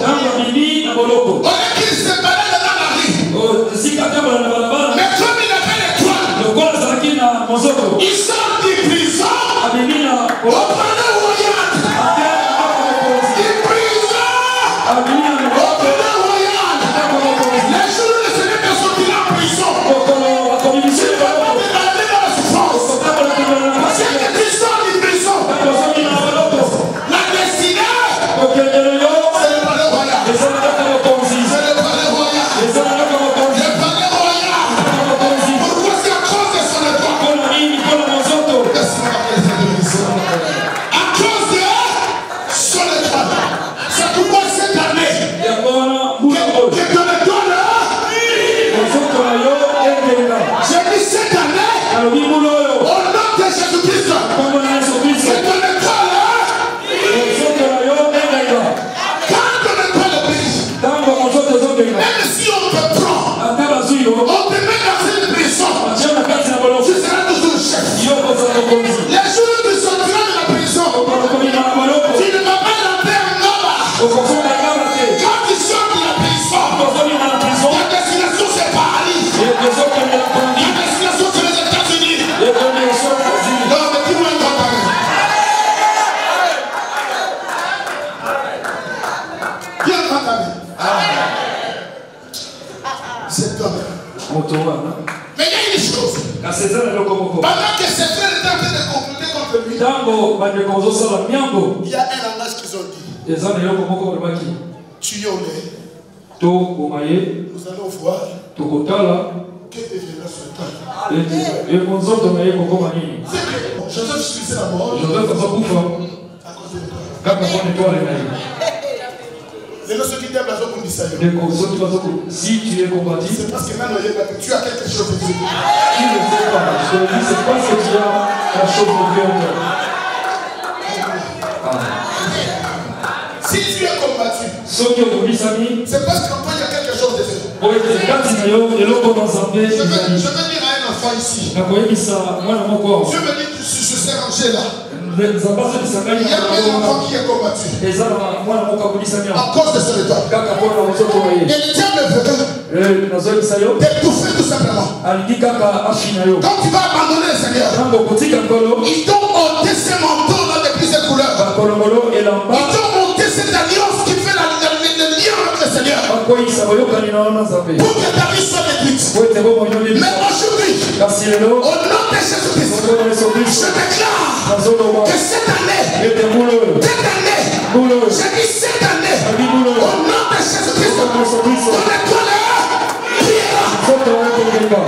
destination c'est les États-Unis. Non, mais dis-moi une grande amen. Dis un grand amen. C'est toi. Mais il y a une chose. Pendant que ses frères étaient en train de comploter contre lui, il y a un langage qu'ils ont dit. Tuyons-les. Nous allons voir que deviendra son temps. Joseph subissait la mort à cause de toi. Les gens qui t'aiment la zone pour Israël. Si tu es combattu, C'est parce que maintenant tu as quelque chose de Dieu. tu ne sais pas. Je te dis, c'est parce que tu as la chose de Dieu en toi. Si tu es combattu, C'est c'est parce qu'en toi il y a quelque chose de Dieu. Je vais dire à un enfant ici. Dieu me dit que je sais ranger là. Il y a un enfant qui est combattu à cause de son état. Et le diable veut t'étouffer tout simplement. Quand tu vas abandonner le Seigneur, ils t'ont ôté ces manteaux là de plusieurs couleurs. Ils t'ont ôté cette alliance qui fait le lien avec le Seigneur. Pour que ta vie soit détruite. Mais aujourd'hui, au nom de Jésus-Christ, je déclare que cette année, j'ai dit cette année, au nom de Jésus-Christ, ton étoile priera.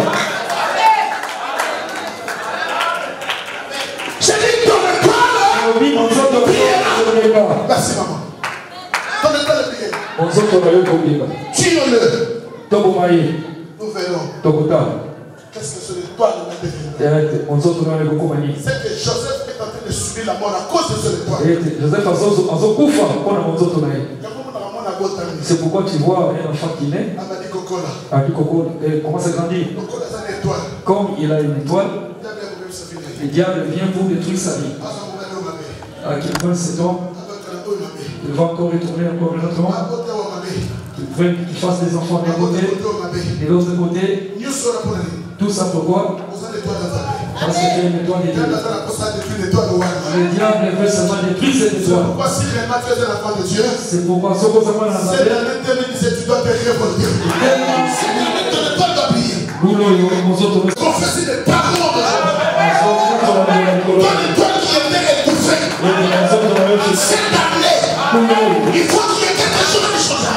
J'ai dit ton étoile priera. Merci maman. Ton étoile priera. Tue-le. Nous verrons. Qu'est-ce que ce étoile va devenir? C'est que Joseph est en train de subir la mort à cause de son étoile. C'est pourquoi tu vois un enfant qui naît, commence à grandir. Comme il a une étoile, le diable vient pour détruire sa vie. À quel point cet homme, il va encore retourner encore un autre homme, qu'il fasse des enfants d'un côté et de l'autre côté. Tout ça pourquoi? Parce qu'il y a une étoile de Dieu. Le diable veut seulement détruire cette étoile. C'est pourquoi ce qu'on s'appelle la cette année 2017, tu dois te révolter. Cette année, ton étoile doit briller. Confesser des paroles. Ton étoile qui était étouffée. Cette année, il faut qu'il y ait quelque chose de changer.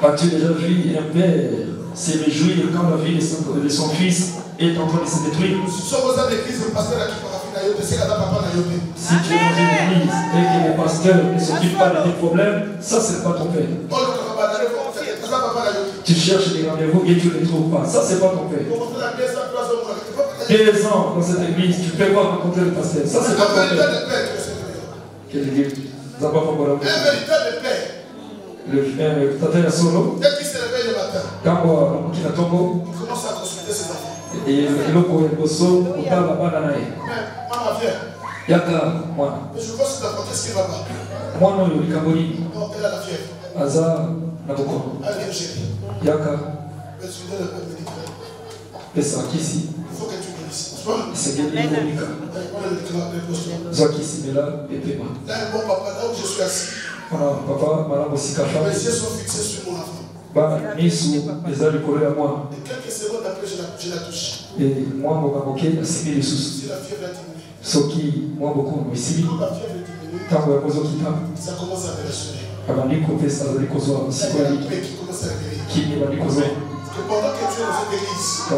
As-tu déjà vu un père se réjouir quand la vie de son fils est en train de se détruire? Si tu es dans une église et que le pasteur ne s'occupe pas de tes problèmes, ça c'est pas ton père. Tu cherches des rendez-vous et tu ne les trouves pas, ça c'est pas ton père. 2 ans dans cette église, tu peux pas rencontrer le pasteur, ça c'est pas ton père. Quelle église? Un véritable père. Le tata ya solo. Dès qu'il se réveille le matin, il commence à consulter ses enfants. Et maman vient. Yaka, je vois sur ta porte, qu'est-ce qui va pas? Non, elle a la fièvre. Elle vient chez lui. Yaka. Mais tu donnes un peu de médicament. Il faut que tu guérisses. C'est gagné le médicament. Là, un bon papa, là où je suis assis. Papa, mes yeux sont fixés sur mon enfant. Et quelques secondes après, je la touche. Et moi, si la fièvre a diminué, quand la fièvre diminue, ça commence à me rassurer. Il y a la paix qui commence à guérir. Parce que pendant que tu es dans cette église,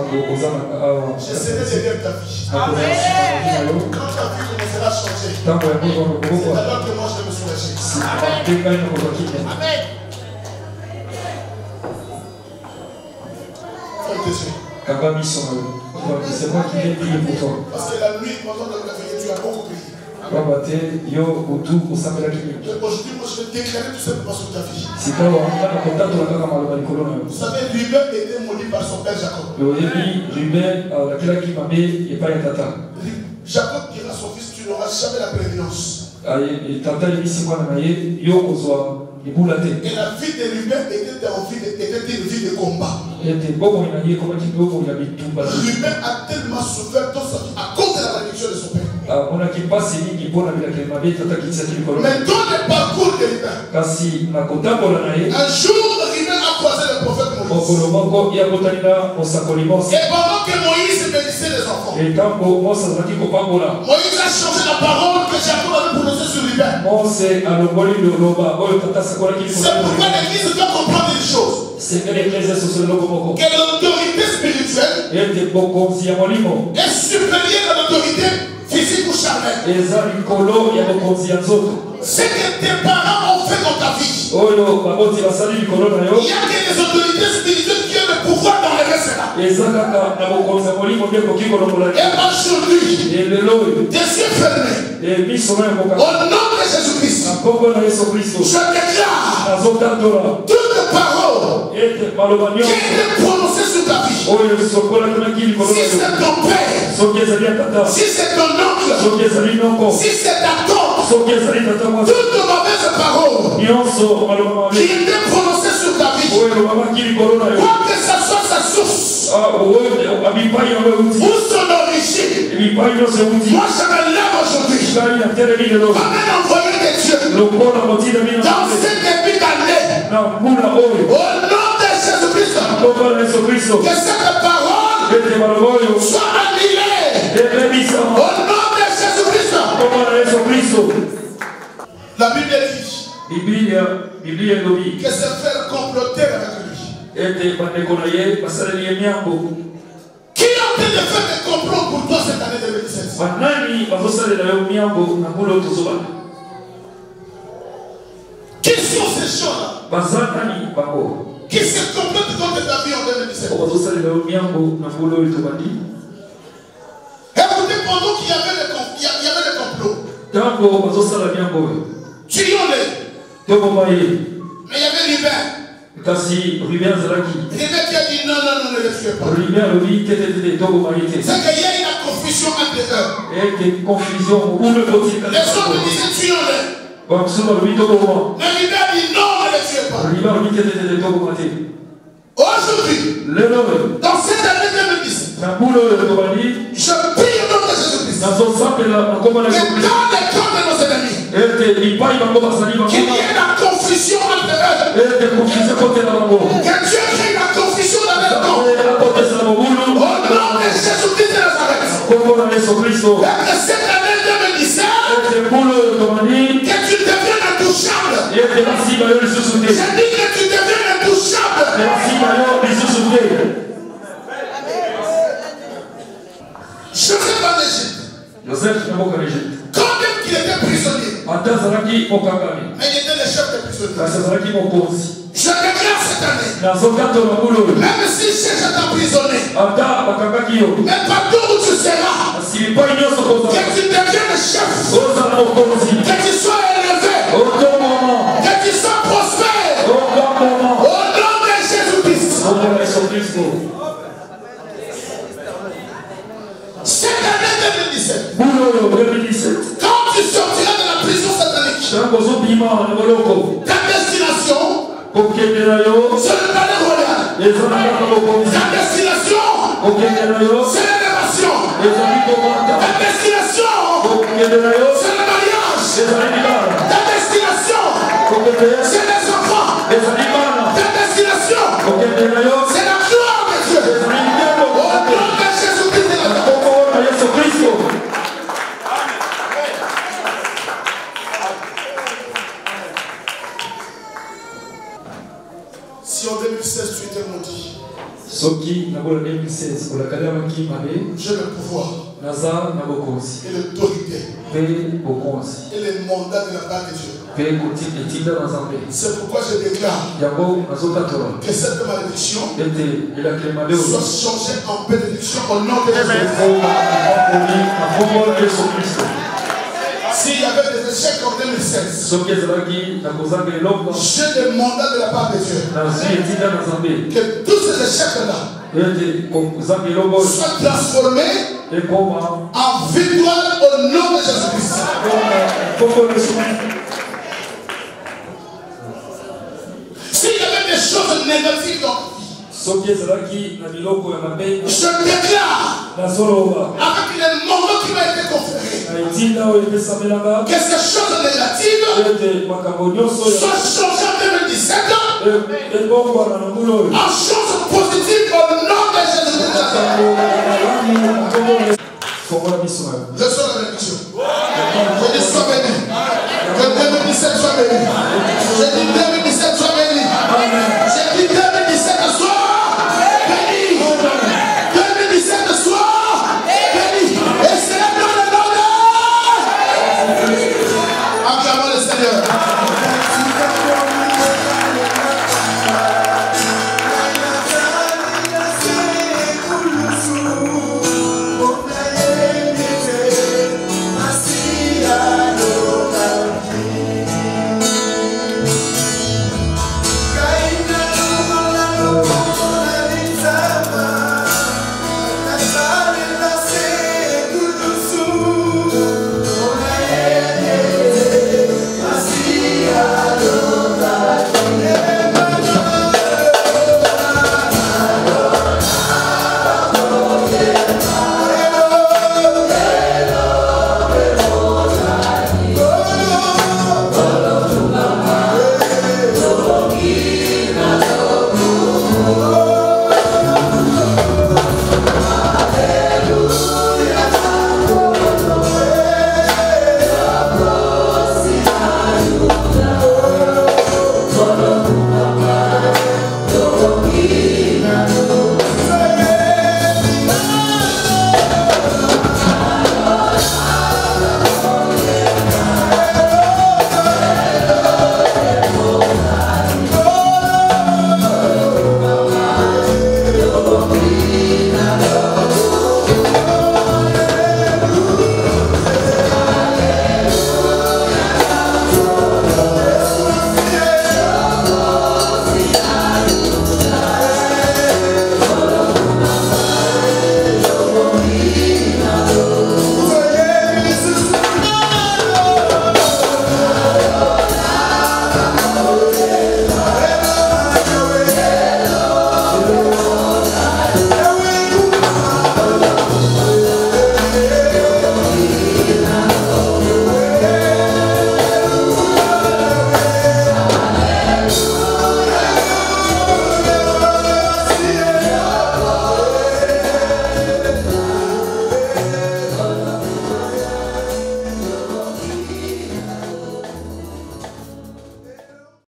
j'essaierai de vivre ta vie. Quand ta vie commencera à changer, c'est alors que moi je vais me soulager. Amen. C'est moi qui vais prier pour toi. Parce que la nuit, pendant la veille, tu as beaucoup prié. Aujourd'hui, moi je vais déclarer tout simplement sur ta vie. Vous savez, Ruben était maudit par son père Jacob. Jacob dira à son fils, tu n'auras jamais la prééminence. Et la vie de Ruben était une vie de combat. Ruben a tellement souffert dans sa vie à cause de la malédiction de son père. Mais dans le parcours de Ruben, un jour Ruben a croisé le prophète Moïse. Et pendant que Moïse bénissait les enfants, Moïse a changé la parole que Jacob avait prononcée sur Ruben. C'est pourquoi l'Église doit comprendre une chose. Que l'autorité spirituelle est supérieure à l'autorité physique ou charnelle. Ce que tes parents ont fait dans ta vie, il y a que les autorités spirituelles qui ont le pouvoir d'enlever cela. Et aujourd'hui, tes yeux fermés, au nom de Jésus-Christ, je déclare toute parole qui est prononcée sur ta vie. Si c'est ton père, si c'est ton oncle, si c'est ta tante, toute mauvaise parole qui était prononcée sur ta vie, quoi que ça soit sa source ou son origine, moi je me lève aujourd'hui comme un envoyé de Dieu dans cette début d'année, au nom de Jésus-Christ, que cette parole soit annulée au nom de Jésus-Christ. La Bible dit que ses frères complotèrent avec lui. Qui a fait des complots pour toi cette année 2016? Qui sont ces gens-là qui se complotent contre ta vie en 2017? Écoutez, pendant qu'il y avait le complot, tuons-les. Mais il y avait Ruben. Ruben qui a dit non, ne le tuez pas. C'est qu'il y a une confusion entre eux. Les autres disaient tuons-les. Mais Ruben a dit non, ne le tuez pas. Aujourd'hui, dans cette année 2010, je prie au nom de Jésus-Christ que dans les camps de nos ennemis, qu'il y ait la confusion entre eux. Que Dieu crée la confusion dans leur camp. Au nom de Jésus-Christ de Nazareth. Que cette année 2017, que tu deviennes intouchable. Je dis que tu deviennes intouchable. Joseph en Égypte. Quand même qu'il était prisonnier, mais il était le chef des prisonniers. Je déclare cette année, même si c'est emprisonné, mais partout où tu seras, que tu deviennes chef, que tu sois élevé, que tu sois prospère, au nom de Jésus-Christ. Cette année 2017, quand tu sortiras de la prison satanique, ta destination, c'est le palais royal. Ta destination, c'est l'élévation. Ta destination, c'est le mariage. Ta destination, c'est les enfants. Ta destination, c'est la gloire de Dieu. Au nom de Jésus-Christ de Nazareth. Si en 2016 tu étais maudit, j'ai le pouvoir et l'autorité et les mandats de la part de Dieu. C'est pourquoi je déclare que cette malédiction soit changée en bénédiction au nom de Jésus. S'il y avait des échecs en 2016, j'ai des mandats de la part de Dieu. Que tous ces échecs-là soient transformés En victoire au nom de Jésus-Christ. S'il y avait des choses négatives dans je déclare avec les moments qui m'ont été conférés que ces choses négatives soient changées en 2017 en choses positives au nom de Jésus-Christ. Je sors la bénédiction. Je dis sois béni. Que 2017 soit béni. Je dis 2017 soit béni. Je dis 2017 soit béni. 2017 soit béni. Et c'est dans le nom de... Acclamons le Seigneur.